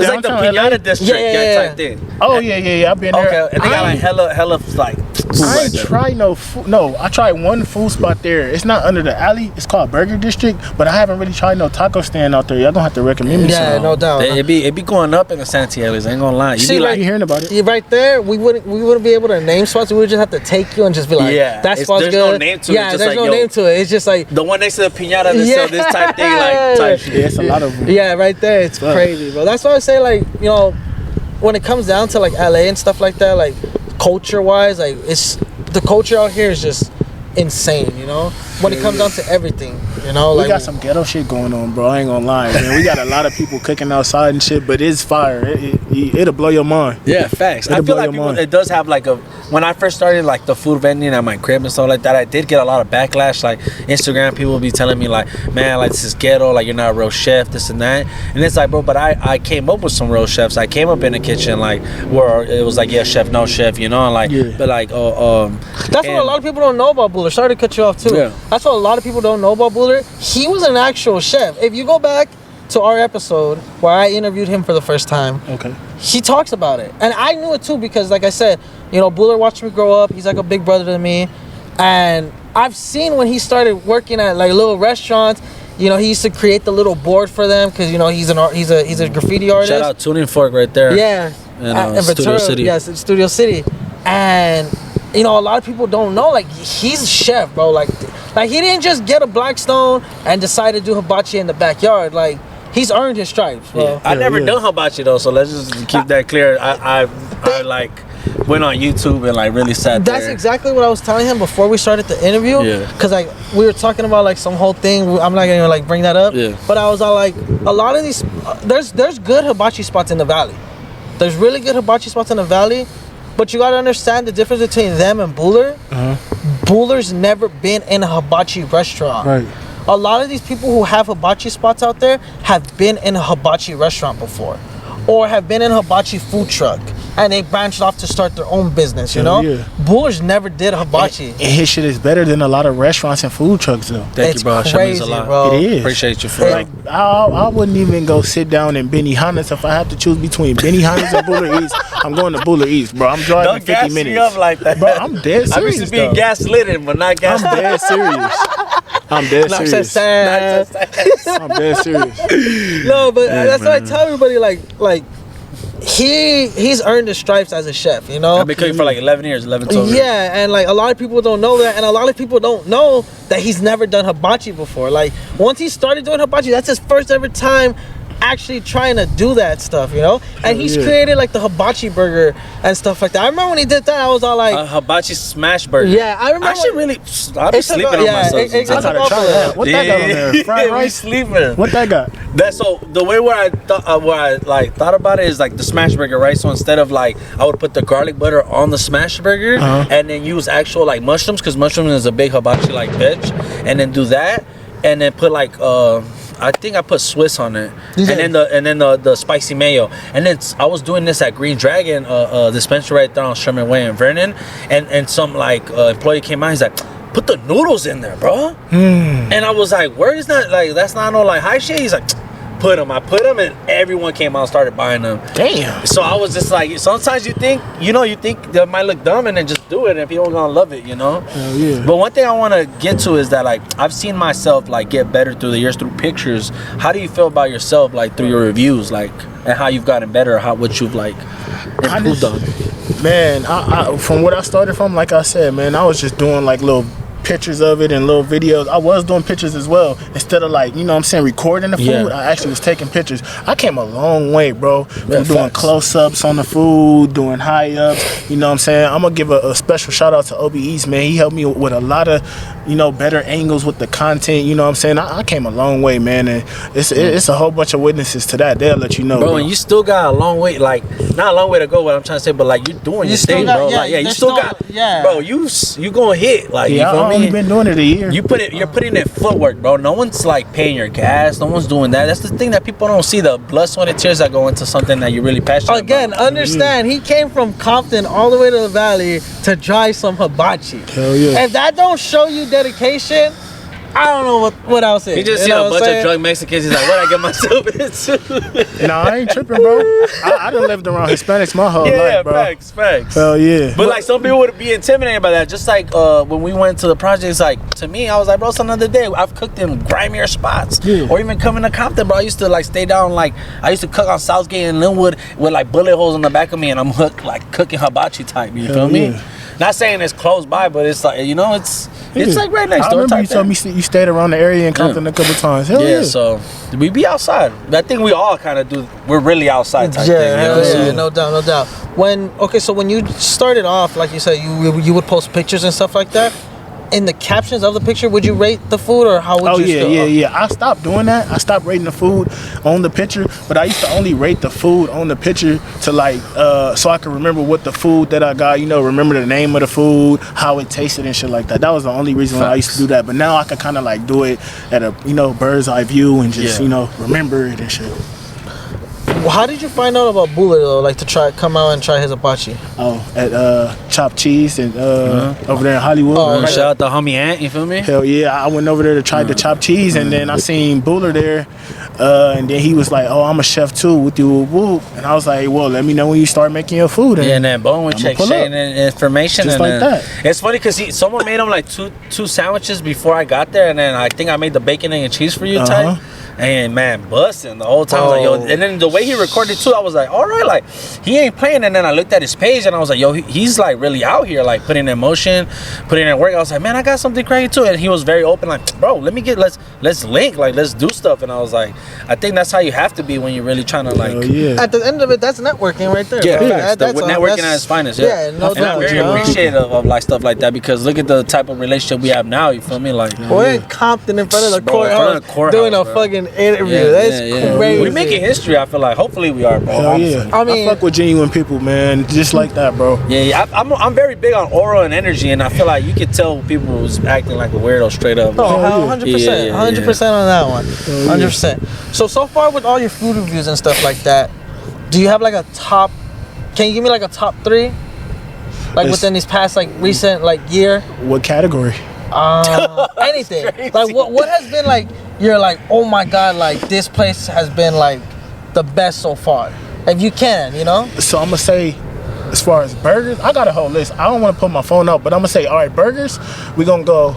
like the Pinata district type thing. Oh yeah. I've been there. Okay, and they got like hella like. I ain't tried no food. No, I tried one food spot there. It's not under the alley. It's called Burger District, but I haven't really tried no taco stand out there. Y'all gonna have to recommend me some. Yeah, no doubt. It be going up in the Santee Alleys. I ain't gonna lie. You be like hearing about it. Right there, we wouldn't be able to name spots. We would just have to take you and just be like, that spot's good. There's no name to it. Yeah, there's no name to it. It's just like the one next to the Pinata that sell this type thing, like type shit. Yeah, it's a lot of them. Yeah, right there, it's crazy, bro. That's why I say, like, you know, when it comes down to like LA and stuff like that, like culture-wise, like the culture out here is just insane, you know. When it comes down to everything, you know, we got some ghetto shit going on, bro. I ain't gonna lie, man. We got a lot of people cooking outside and shit, but it's fire. It'll blow your mind. Yeah, facts. I feel like it does have like when I first started like the food vending at my crib and stuff like that, I did get a lot of backlash. Like Instagram people would be telling me like, man, like this is ghetto, like you're not a real chef, this and that. And it's like, bro, but I came up with some real chefs. I came up in the kitchen like where it was like, yeah, chef, no chef, you know, and like, but like, that's what a lot of people don't know about Buller. Sorry to cut you off too. Yeah. That's what a lot of people don't know about Buller. He was an actual chef. If you go back to our episode where I interviewed him for the first time, he talks about it. And I knew it too because, like I said, you know, Buller watched me grow up. He's like a big brother to me. And I've seen when he started working at like little restaurants, you know, he used to create the little board for them because, you know, he's a graffiti artist. Shout out Tuning Fork right there. Yeah. In Studio City. Yes, Studio City. And you know, a lot of people don't know, like, he's a chef, bro. Like he didn't just get a Blackstone and decide to do hibachi in the backyard. Like, he's earned his stripes, bro. Yeah. I never done hibachi though, so let's just keep that clear. I like went on YouTube and like really sat there. That's exactly what I was telling him before we started the interview. Yeah. Cause like we were talking about like some whole thing. I'm not gonna like bring that up. Yeah. But I was all like, a lot of these, there's good hibachi spots in the valley. There's really good hibachi spots in the valley. But you gotta understand the difference between them and Buller. Buller's never been in a hibachi restaurant. Right. A lot of these people who have hibachi spots out there have been in a hibachi restaurant before. Or have been in a hibachi food truck. And they branched off to start their own business, you know? Yeah. Buller's never did hibachi. And his shit is better than a lot of restaurants and food trucks, though. Thank you, bro. Crazy, a lot. bro. It is. Appreciate you for that. Like, I wouldn't even go sit down in Benihana's if I have to choose between Benihana's and Buller East. I'm going to Buller East, bro. I'm driving Don't 50 gas minutes. me up like that. Bro, I'm dead serious. I'm used to being gaslit, but not I'm gaslit. dead serious. I'm dead Not serious. sad. I'm dead serious. No, but that's what I tell everybody. Like he's earned his stripes as a chef. You know. I've been cooking for like 11 years, 12 years. Yeah, and like a lot of people don't know that, and a lot of people don't know that he's never done hibachi before. Like once he started doing hibachi, that's his first ever time actually trying to do that stuff, you know. And he's created like the hibachi burger and stuff like that. I remember when he did that, I was all like, hibachi smash burger. yeah, I remember. Actually, really, I've been sleeping on myself. I sometimes. gotta try that. What that got on there? Fried rice? Sleeping. What that got? That's so the way where I thought about it is like the smash burger, right? So instead of like I would put the garlic butter on the smash burger and then use actual like mushrooms, because mushrooms is a big hibachi like veg, and then do that and then put like I think I put Swiss on it, and then the spicy mayo, and then I was doing this at Green Dragon dispensary right there on Sherman Way in Vernon, and some like employee came out, he's like, put the noodles in there, bro. And I was like, where is that? Like that's not no like high shit. He's like, put them. I put them, and everyone came out and started buying them. Damn. So I was just like, sometimes you think that might look dumb, and then just do it, and people are gonna love it, you know. Hell yeah. But one thing I want to get to is that like I've seen myself like get better through the years through pictures. How do you feel about yourself like through your reviews, like, and how you've gotten better, what you've like improved on? Man, I from what I started from, like I said, man, I was just doing like little pictures of it and little videos. I was doing pictures as well. Instead of like, you know what I'm saying, recording the food, I actually was taking pictures. I came a long way, bro. From doing close-ups on the food, doing high-ups, you know what I'm saying? I'm gonna give a special shout out to Obi East, man. He helped me with a lot of, you know, better angles with the content, you know what I'm saying? I came a long way, man, and it's a whole bunch of witnesses to that. They'll let you know, bro. And you still got a long way, like not a long way to go, what I'm trying to say, but like you're doing your thing, bro. Like you still got, bro, you gonna hit, like, you feel me? I've only been doing it a year. You're putting in footwork, bro. No one's like paying your gas. No one's doing that. That's the thing that people don't see, the blood, sweat, and tears that go into something that you're really passionate Again, about. understand, he came from Compton all the way to the valley to dry some hibachi. Hell yeah. If that don't show you dedication, I don't know what else is. He just seen a bunch of drunk Mexicans. He's like, what I get myself into? Nah, I ain't tripping, bro. I done lived around Hispanics my whole life, bro. Facts. Hell yeah. But like some people would be intimidated by that. Just like when we went to the projects, like to me, I was like, bro, it's another day. I've cooked in grimier spots, or even coming to Compton, bro. I used to like stay down, like I used to cook on Southgate and Linwood with like bullet holes in the back of me, and I'm hooked, like cooking hibachi type. You feel me? Not saying it's close by, but it's like, you know, it's like right next door. I remember you told me you stayed around the area in Compton a couple times. Hell yeah. So we be outside. I think we all kind of do. We're really outside type thing. Yeah, no doubt. When you started off, like you said, you would post pictures and stuff like that. In the captions of the picture, would you rate the food, or how would you? Yeah. I stopped doing that. I stopped rating the food on the picture, but I used to only rate the food on the picture to like, so I could remember what the food that I got. You know, remember the name of the food, how it tasted, and shit like that. That was the only reason why I used to do that. But now I can kind of like do it at a, you know, bird's eye view and just you know, remember it and shit. Well, how did you find out about Buller though? Like to come out and try his hibachi? Oh, at Chopped Cheese and over there in Hollywood. Oh, shout out to homie Ant, you feel me? Hell yeah, I went over there to try the chopped cheese, and then I seen Buller there, and then he was like, "Oh, I'm a chef too with you," and I was like, "Well, let me know when you start making your food." And then boom, we check sharing information, just and like that. It's funny because someone made him like two sandwiches before I got there, and then I think I made the bacon, egg, and cheese for you type. And man, busting the whole time. I was like, yo, and then the way he recorded too, I was like, all right, like he ain't playing. And then I looked at his page and I was like, yo, he's like really out here, like putting in motion, putting in work. I was like, man, I got something crazy too. And he was very open, like, bro, let's link, like let's do stuff. And I was like, I think that's how you have to be when you're really trying to like. At the end of it, that's networking right there. Yeah, that's networking at its finest. Yeah, no doubt. And I'm very appreciative of like stuff like that, because look at the type of relationship we have now. You feel me? Like we're in Compton in front of the courthouse doing a fucking interview. That's crazy. We're making history. I feel like hopefully we are, bro. Hell yeah. I mean, I fuck with genuine people, man, just like that, bro. Yeah. I'm very big on aura and energy, and I feel like you could tell people who's acting like a weirdo straight up. Oh, 100%, 100% on that one, 100%. So far with all your food reviews and stuff like that, do you have like a top? Can you give me like a top 3, like within these past like recent like year? What category? Anything. Like what has been like you're like, oh my god, like this place has been like the best so far, if you can, you know? So I'm gonna say, as far as burgers, I got a whole list. I don't want to put my phone up, but I'm gonna say, all right, burgers, we gonna go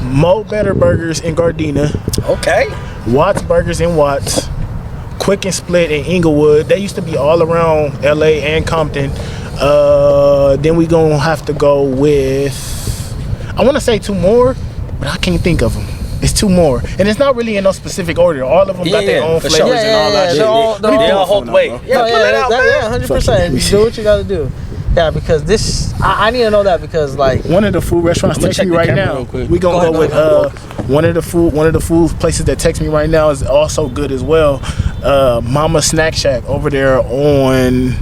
Mo Better Burgers in Gardena, Okay. Watts Burgers in Watts, Quick and Split in Inglewood. They used to be all around LA and Compton. Then we gonna have to go with, I want to say 2 more, but I can't think of them. It's 2 more, and it's not really in no specific order. All of them got their own for flavors sure. and all that shit. They all hold weight. Yeah, pull it out, man. 100%. Do what you gotta do. Yeah, because this, I need to know that because like One of the food restaurants I'ma text check me the right camera now. real quick. We gonna Go go ahead, with one of the food places that text me right now is also good as well. Mama Snack Shack over there on,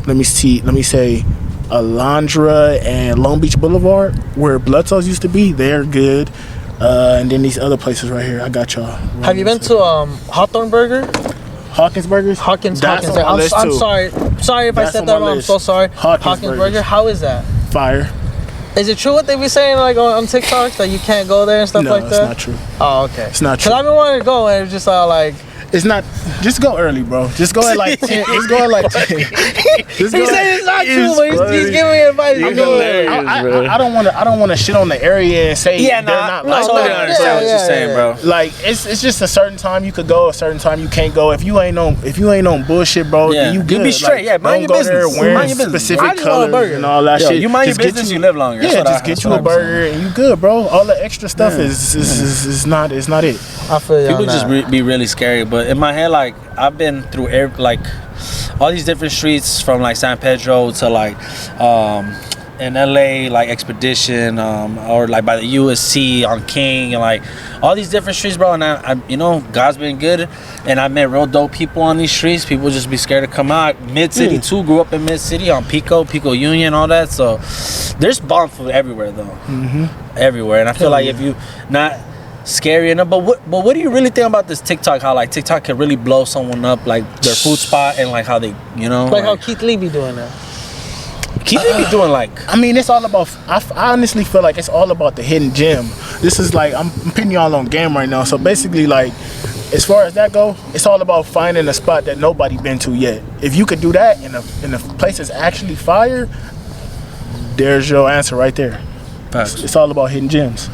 let me say Alondra and Long Beach Boulevard, where Bloodso's used to be. They're good. And then these other places right here, I got y'all. have you been to Hawthorne Burger? Hawkins Burgers? Hawkins. That's on my I'm, list I'm too. sorry if I That's said on that my wrong. I'm list. so sorry. Hawkins Burgers. Burger. How is that? Fire. Is it true what they be saying like on TikTok that you can't go there and stuff No, like it's that? not true. Oh, okay. It's not Cause true. I've been wanting to go and it's just like. It's not. Just go early, bro. Just go at like 10. Just go at like 10. He's saying it's not true, but he's giving me advice. You're I'm going. hilarious. I don't want to shit on the area and say Yeah, they're nah, not I like totally that. understand what you're saying, bro. Like it's just a certain time you could go, a certain time you can't go. If you ain't on bullshit, bro, Yeah. then you You good. be straight, yeah, mind don't your go there business. wearing Mind your business. specific I just want a colors burger. and all that Yo, shit. you mind your Just get business, you live longer. That's Yeah, what just get you a burger and you good, bro. All the extra stuff is not it. I feel you. People just be really scary, but in my head, like I've been through like all these different streets from like San Pedro to like in LA, like Expedition, or like by the USC on King, and like all these different streets, bro. And I you know, God's been good, and I met real dope people on these streets. People just be scared to come out. Mid City too. Grew up in Mid City on Pico Union, all that. So there's bomb food everywhere, though. Everywhere, and I feel like if you not scary enough, but what do you really think about this TikTok? How like TikTok can really blow someone up, like their food spot, and like how they, you know, like how Keith Lee be doing that. Keith be doing like. I mean, it's all about. I honestly feel like it's all about the hidden gem. This is like I'm putting y'all on game right now. So basically, like, as far as that go, it's all about finding a spot that nobody been to yet. If you could do that, and the place is actually fire, there's your answer right there. Facts. It's all about hidden gems.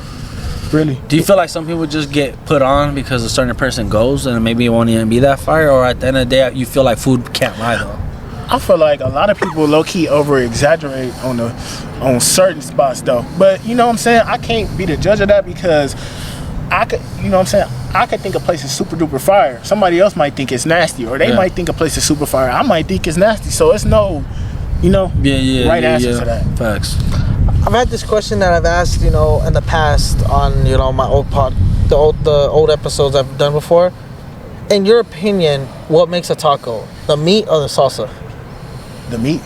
Really. Do you feel like some people just get put on because a certain person goes and maybe it won't even be that fire, or at the end of the day you feel like food can't lie though? I feel like a lot of people low-key over-exaggerate on certain spots though. But you know what I'm saying? I can't be the judge of that because I could, you know what I'm saying? I could think a place is super duper fire. Somebody else might think it's nasty, or they might think a place is super fire. I might think it's nasty. So it's no, right answer to that. Facts. I've had this question that I've asked, in the past on, my old the old episodes I've done before. In your opinion, what makes a taco? The meat or the salsa? The meat.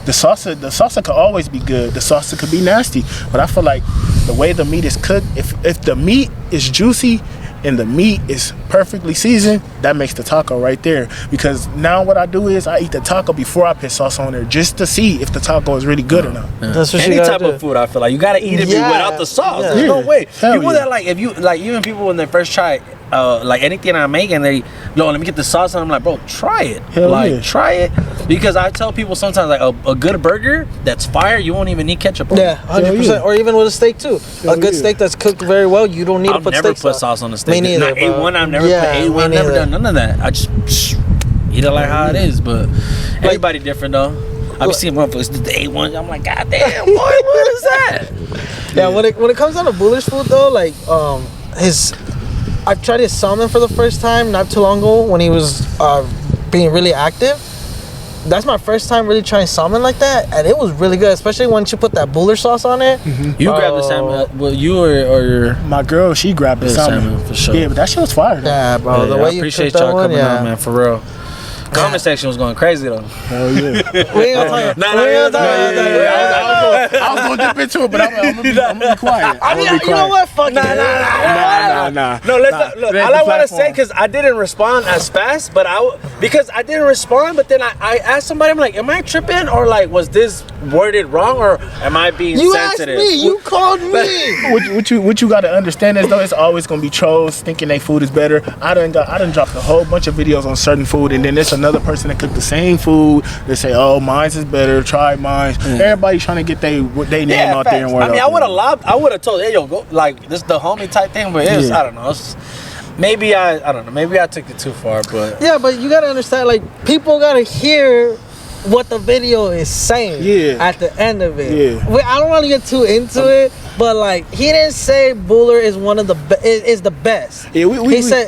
The salsa could always be good. The salsa could be nasty. But I feel like the way the meat is cooked, if the meat is juicy and the meat is perfectly seasoned, that makes the taco right there. Because now what I do is I eat the taco before I put sauce on there just to see if the taco is really good or not. Yeah. That's what Any you type gotta of food, I feel like you gotta eat it without the sauce. Yeah. There's no way. Hell People yeah. that like, if you like, even people when they first try like anything I make and they, let me get the sauce, and I'm like, bro, try it. Hell like yeah. try it, because I tell people sometimes like a good burger that's fire, you won't even need ketchup on it. Yeah, 100%. Or even with a steak too. A good yeah. steak that's cooked very well, you don't need I've to put never steak put sauce on the steak. Me neither, Not bro. A1, I've never Yeah, put A1, me I've never neither. done none of that. I just eat it like how it is. But everybody different though. I be seeing motherfuckers do the A1. I'm like, God damn, boy, what is that? Yeah, when it comes down to bullish food though, like I've tried his salmon for the first time not too long ago when he was being really active. That's my first time really trying salmon like that, and it was really good, especially once you put that buller sauce on it. You grabbed the salmon. Well, you or your My girl, she grabbed the Yeah, salmon. salmon, for sure. Yeah, but that shit was fire though. Yeah, bro. The Yeah, way I you appreciate cooked that y'all one, coming yeah. out, man, for real. Comment section was going crazy though. Hell yeah. We ain't gonna talk. We ain't gonna talk about that. I was gonna dip into it, but I'm gonna be quiet. I mean, you know what? Fuck it. Nah. Nah. No, let's look. It ain't All the I want to say, platform. because I didn't respond as fast, but because I didn't respond, but then I asked somebody, I'm like, am I tripping, or like, was this worded wrong, or am I being You asked sensitive? me. You called me. What you got to understand is though, it's always gonna be trolls thinking their food is better. I done dropped a whole bunch of videos on certain food, and then there's another person that cooked the same food. They say, "Oh, mine's is better. Try mine." Everybody trying to get they name out there and word. I mean, I would have told, hey, yo, go, like, this is the homie type thing, but it's, I don't know. Maybe I don't know. Maybe I took it too far, but Yeah, but you gotta understand, like, people gotta hear what the video is saying at the end of it. Yeah. I don't want to get too into it, but like, he didn't say Buller is one of the is the best. Yeah,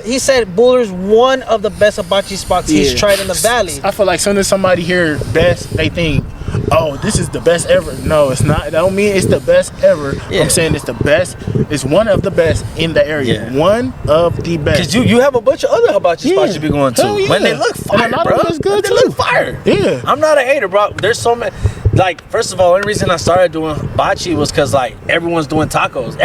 he said Buller's one of the best hibachi spots he's tried in the valley. I feel like soon as somebody hear best, they think, oh, this is the best ever. No, it's not. That don't mean it's the best ever. Yeah. I'm saying it's the best. It's one of the best in the area. One of the best. because you have a bunch of other hibachi spots you be going to. Hell yeah. When they look fire, And a lot bro. of them is good they too. look fire. Yeah. I'm not a hater, bro. There's so many. Like, first of all, the only reason I started doing hibachi was because, like, everyone's doing tacos.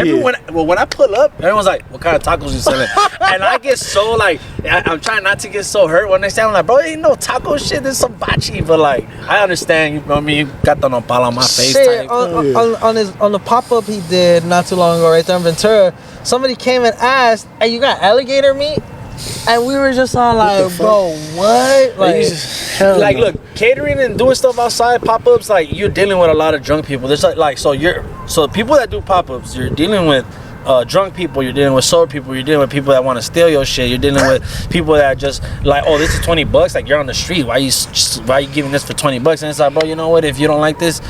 Well, when I pull up, everyone's like, what kind of tacos you selling? And I get so, like, I'm trying not to get so hurt when they say, I'm like, bro, ain't no taco shit, there's some hibachi. But, like, I understand, you know what I mean? You got the nopal on my face. Shit, Type. on the pop-up he did not too long ago right there in Ventura, somebody came and asked, hey, you got alligator meat? And we were just all like, bro, what? Like, look, catering and doing stuff outside, pop-ups, like, you're dealing with a lot of drunk people. There's so the people that do pop-ups, you're dealing with drunk people, you're dealing with sober people, you're dealing with people that want to steal your shit, you're dealing with people that just like, oh, this is $20, like, you're on the street, why you giving this for $20? And it's like, bro, you know what, if you don't like this,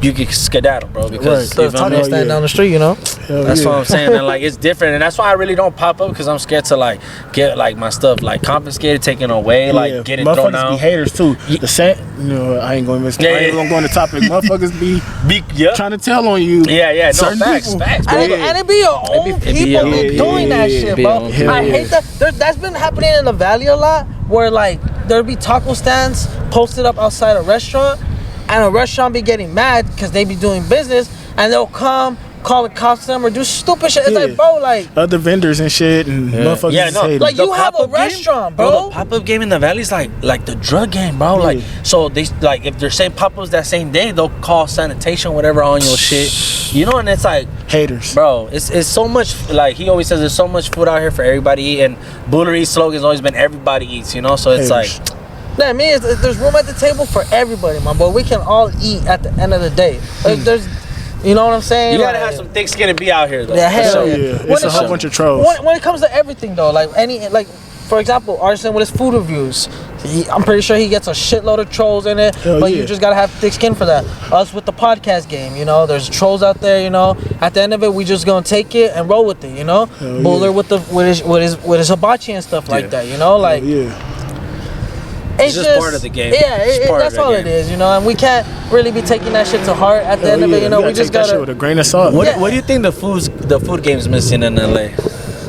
you can skedaddle, bro, because the taco stand down the street, you know. That's what I'm saying, and like, it's different, and that's why I really don't pop up, because I'm scared to like get like my stuff like confiscated, taken away, like get it thrown Motherfuckers out. be haters too. The same, I ain't going to go on the topic. Motherfuckers be trying to tell on you. No, certain facts, people. facts, bro. And it be your own people be doing that shit, bro. I hate that. That's been happening in the valley a lot, where like there'll be taco stands posted up outside a restaurant, and a restaurant be getting mad because they be doing business, and they'll come call the cops on them or do stupid shit. It's like, bro, like other vendors and shit, and motherfuckers just hating. like, you have a pop-up game, restaurant, bro. The pop-up game in the valley is like the drug game, bro. Like, so they, like, if they're saying pop-ups that same day, they'll call sanitation, whatever, on your shit, you know. And it's like, haters, bro, it's so much. Like, he always says, there's so much food out here for everybody to eat, and Bullery's slogan's always been everybody eats, you know. So it's haters. like, that means there's room at the table for everybody, my boy. We can all eat at the end of the day. There's, you know what I'm saying? you gotta have some thick skin to be out here, though. Yeah, hell yeah. yeah. It's a whole bunch of trolls. When it comes to everything, though, like for example, Arson with his food reviews, I'm pretty sure he gets a shitload of trolls in it, but you just gotta have thick skin for that. Us with the podcast game, you know, there's trolls out there, you know. At the end of it, we just gonna take it and roll with it, you know. Buller with his hibachi and stuff like that, you know, like. It's just part of the game. Yeah, that's all it is, you know. And we can't really be taking that shit to heart at the end of it, you know. We just that shit gotta with a grain of salt. What do you think the food game's missing in LA,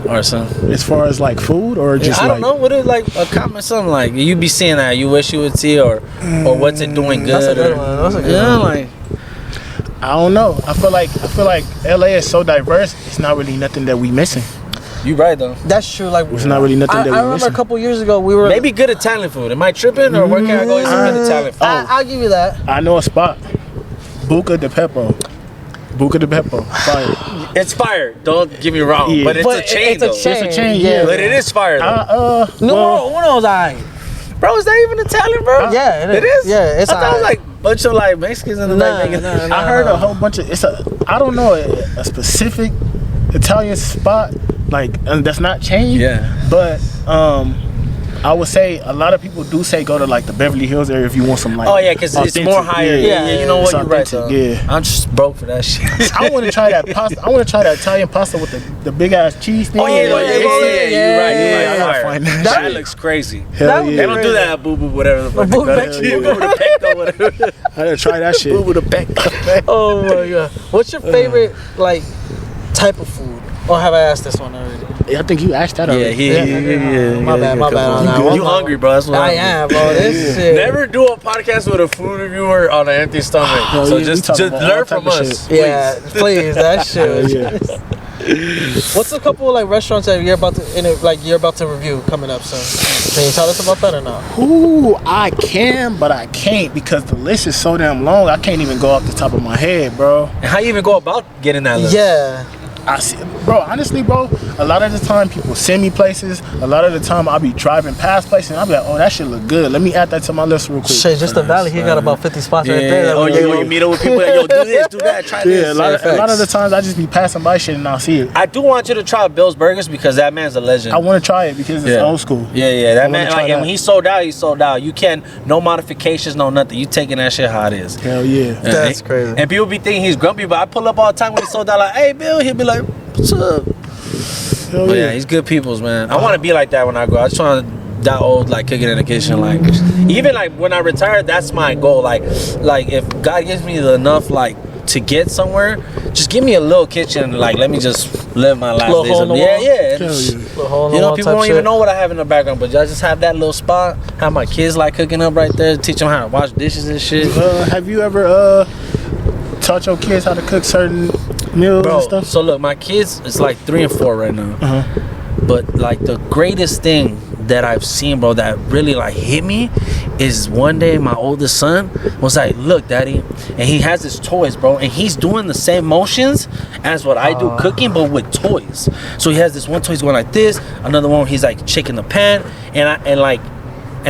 Arson? As far as like food, or just I don't know. What is like a comment, something like you be seeing that you wish you would see, or what's it doing good? That's a good one. That's a good one. Like, I don't know. I feel like LA is so diverse. It's not really nothing that we missing. you right though. That's true. Like, It's not really nothing that we I remember missing. a couple years ago we were Maybe good Italian food. Am I tripping, or where can I go eat some good Italian food? I'll give you that. I know a spot. Buca de Beppo. Fire. It's fire. Don't get me wrong, Yeah. but it's But a chain it's a though. chain. It's a chain, Yeah. yeah. But it is fire though. Numero uno's I. Bro, is that even Italian, bro? Yeah, it is. Yeah, it's I thought it was alright. like a bunch of like Mexicans in the back making. I heard a whole bunch of I don't know a specific Italian spot like, and that's not chain. Yeah. But I would say a lot of people do say go to like the Beverly Hills area if you want some like. Oh yeah, because it's more higher. Yeah, you know what? It's You're right though. authentic, yeah. I'm just broke for that shit. I want to try that pasta. I want to try that Italian pasta with the big ass cheese thing. Oh yeah, you're right. I gotta find that That shit. looks crazy. Hell yeah. They don't do that at Boo Boo, whatever the fuck. Boo Boo they Beck- call it. Boo Boo the Peck, whatever. I gotta try that shit. Boo Boo the Peck. Oh my god. What's your favorite like type of food? Or have I asked this one already? I think you asked that already. Yeah. My bad on that one. You hungry, bro? That's what I am, bro. This shit. Never do a podcast with a food reviewer on an empty stomach. Oh, so yeah, we just talking about all learn type from of us. shit. Yeah, please. That shit. Yeah. What's a couple like restaurants that you're about to review coming up soon? Can you tell us about that or not? Ooh, I can, but I can't because the list is so damn long. I can't even go off the top of my head, bro. And how you even go about getting that list? Yeah. I see, bro. Honestly, bro, a lot of the time people send me places. A lot of the time I'll be driving past places and I'll be like, oh, that shit look good. Let me add that to my list real quick. Shit, just the valley. He got about 50 spots right there. Oh, yeah, you meet up with people that, yo, do this, do that, try this. Yeah, a lot of the times I just be passing by shit and I'll see it. I do want you to try Bill's Burgers because that man's a legend. I want to try it because it's old school. Yeah, that man, try like, and when he sold out, he sold out. You can't, no modifications, no nothing. You taking that shit how it is. Hell yeah. That's crazy. And people be thinking he's grumpy, but I pull up all the time when he sold out, like, hey, Bill, he'll be like, what's up? Hell But yeah, he's good peoples, man. I want to be like that when I go. I just want to that old, like, cooking in the kitchen. Like, even like when I retire, that's my goal. Like if God gives me enough, like, to get somewhere, just give me a little kitchen. Like, let me just live my last days. Yeah. You know, people don't even know what I have in the background, but I just have that little spot. Have my kids like cooking up right there. Teach them how to wash dishes and shit. Have you ever taught your kids how to cook certain meals and stuff? So look, my kids, it's like 3 and 4 right now. But like the greatest thing that I've seen, bro, that really like hit me is one day my oldest son was like, look, daddy, and he has his toys, bro, and he's doing the same motions as what I do cooking, but with toys. So he has this one toy, he's going like this, another one he's like shaking the pan, and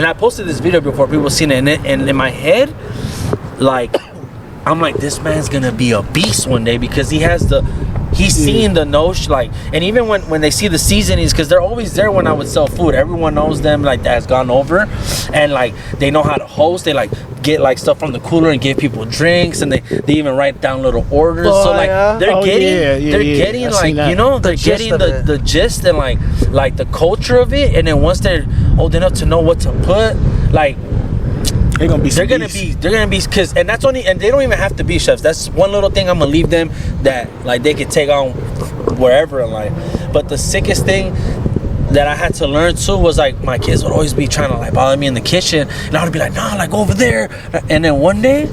I posted this video before people seen it, and in my head, like, I'm like, this man's gonna be a beast one day because he's seeing the notion, like, and even when they see the seasonings, because they're always there when I would sell food. Everyone knows them, like, that has gone over, and like they know how to host. They like get like stuff from the cooler and give people drinks, and they even write down little orders. So like they're getting like, you know, they're getting the gist and like the culture of it. And then once they're old enough to know what to put, like, they're gonna be because, and that's only, and they don't even have to be chefs. That's one little thing I'm gonna leave them that like they could take on wherever in life. But the sickest thing that I had to learn too was like my kids would always be trying to like bother me in the kitchen, and I would be like, nah, like over there. And then one day,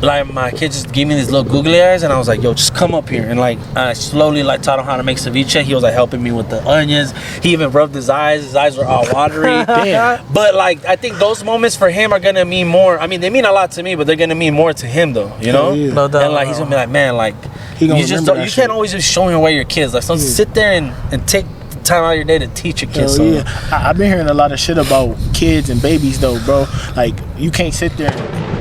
like my kids just gave me these little googly eyes, and I was like, yo, just come up here. And like I slowly like taught him how to make ceviche. He was like helping me with the onions. He even rubbed his eyes were all watery. But like I think those moments for him are gonna mean more. I mean, they mean a lot to me, but they're gonna mean more to him though, you know? No doubt. And like he's gonna be like, man, like you can't always just show away your kids. Like, sit there and take time out of your day to teach your kids something. I've been hearing a lot of shit about kids and babies though, bro. Like, you can't sit there.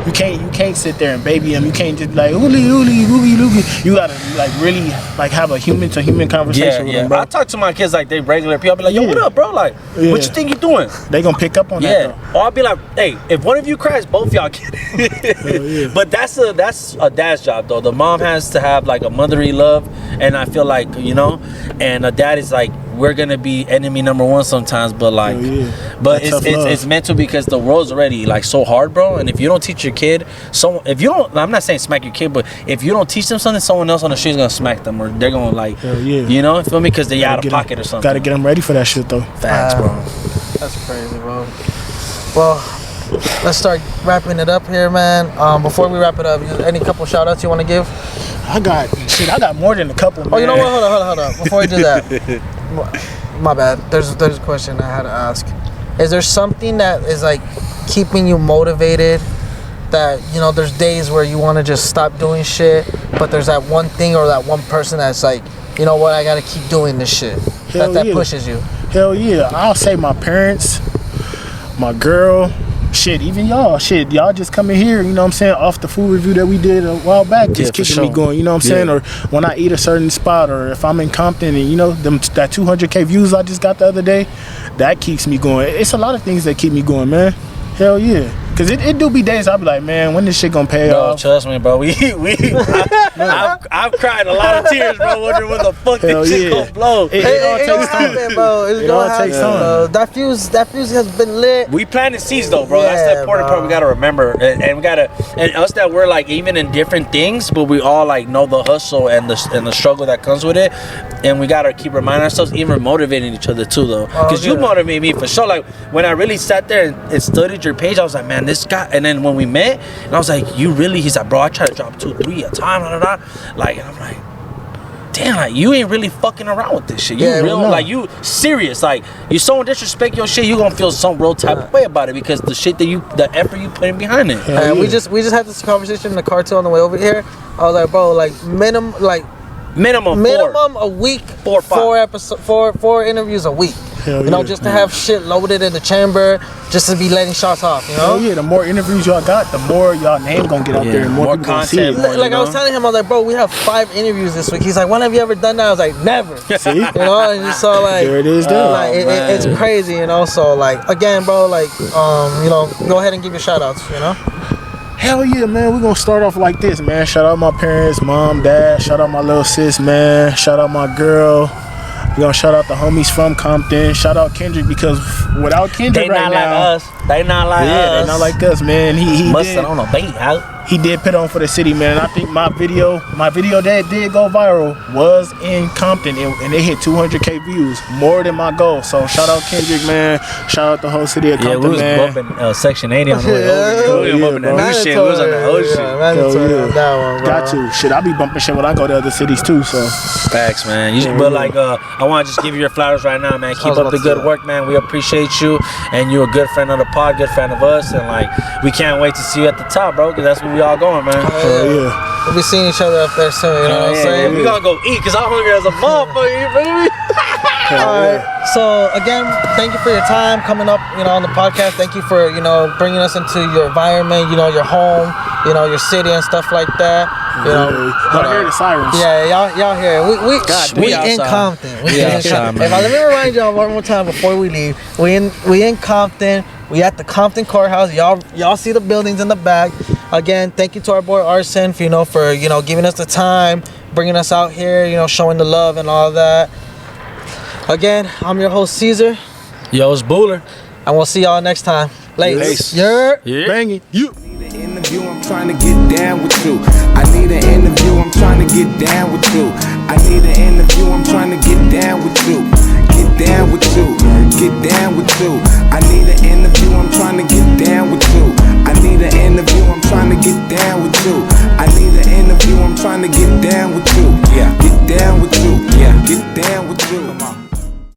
You can't sit there and baby them. You can't just be like ooly ooly ooly ooly. You gotta like really like have a human to human conversation with them, bro. I talk to my kids like they regular people. I'll be like, yo, what up, bro? Like, what you think you doing? They gonna pick up on that. Or I'll be like, hey, if one of you cries, both y'all get it. But that's a dad's job though. The mom has to have like a motherly love, and I feel like, you know, and a dad is like, we're gonna be enemy number one sometimes, but like, but it's meant to, because the world's already like so hard, bro. And if you don't teach your kid, I'm not saying smack your kid, but if you don't teach them something, someone else on the street is gonna smack them, or they're gonna like, you know, feel me? Because they're out of pocket or something. Gotta get them ready for that shit though. Facts, bro. That's crazy, bro. Well, let's start wrapping it up here, man. Before we wrap it up, any couple shout outs you want to give? I got more than a couple, man. Oh, you know what? Hold on. Before we do that, my bad. There's a question I had to ask. Is there something that is like keeping you motivated? That, you know, there's days where you want to just stop doing shit, but there's that one thing or that one person that's like, you know what, I gotta keep doing this shit. That pushes you. Hell yeah. I'll say my parents, my girl. Shit, even y'all. Shit, y'all just coming here, you know what I'm saying, off the food review that we did a while back, just keeping me going, you know what I'm saying? Or when I eat a certain spot, or if I'm in Compton and, you know, that 200K views I just got the other day, that keeps me going. It's a lot of things that keep me going, man. Hell yeah. Cause it do be days I'll be like, man, when this shit gonna pay off? Trust me, bro. I've cried a lot of tears, bro, wondering when the fuck this shit gonna blow. It all takes time, bro. It all takes time. That fuse has been lit. We planted seeds though, bro. That's the important part we gotta remember, and we gotta, and us that we're like even in different things, but we all like know the hustle and the struggle that comes with it, and we gotta keep reminding ourselves, even motivating each other too, though. Cause you motivate me for sure. Like when I really sat there and studied your page, I was like, man, this guy. And then when we met, and I was like, you really? He's like, bro, I try to drop 2-3 a time, like, and I'm like, damn, like you ain't really fucking around with this shit. You Yeah, real, no. like you serious. Like you someone disrespect your shit, you gonna feel some real type of way about it because the shit that the effort you putting behind it. Hell We yeah. just had this conversation in the car too on the way over here. I was like, bro, like minimum a week, 4 or 5. four interviews a week. Hell you know, yeah. just to have shit loaded in the chamber, just to be letting shots off. You know. Oh yeah, the more interviews y'all got, the more y'all name gonna get out there, and more More people gonna see content, it. more- Like you I was know? telling him, I was like, bro, we have 5 interviews this week. He's like, when have you ever done that? I was like, never. See? You know, and just so like, There it is, there. like it's crazy, you know. So like, again, bro, like, you know, go ahead and give your shout outs, you know. Hell yeah, man. We're gonna start off like this, man. Shout out my parents, mom, dad. Shout out my little sis, man. Shout out my girl. We're gonna shout out the homies from Compton. Shout out Kendrick, because without Kendrick They right not now, like us. They not like yeah, us. they not like us, man. He Busting did, on a beat out. he did put on for the city, man. And I think my video that did go viral was in Compton, and it hit 200K views, more than my goal. So shout out Kendrick, man. Shout out the whole city of Yeah, Compton, we was man. bumping Section 80 on the way over. Hell We were yeah, bumping that bro. new shit. We was on the old shit. Mandatory Hell on that one, bro. Got to. Shit, I be bumping shit when I go to other cities too. So Facts, man. But like, I want to just give you your flowers right now, man. Keep was up about the to good say work, man. We appreciate you, and you're a good friend of the pod, good friend of us, and like, we can't wait to see you at the top, bro, because that's where we all going, man. hell yeah. We'll be seeing each other up there soon. You know what I'm saying? We gonna go eat, cause I'm hungry as a motherfucker. You feel me? All right. So again, thank you for your time coming up, you know, on the podcast. Thank you for, you know, bringing us into your environment, you know, your home, you know, your city and stuff like that. You know, Y'all hear the sirens? yeah, y'all here. We we in outside. Compton. We in outside, Compton. man. Let me remind y'all one more time before we leave. We in Compton. We at the Compton Courthouse. Y'all see the buildings in the back. Again, thank you to our boy Arson for giving us the time, bringing us out here, you know, showing the love and all that. Again, I'm your host Caesar, Yo, it's Booler. and we'll see y'all next time. Lace. Later. Yeah. Banging. You. Need an interview, I'm trying to get down with you. I need an interview, I'm trying to get down with you. I need an interview, I'm trying to get down with you. Get down with you, get down with you. I need an interview.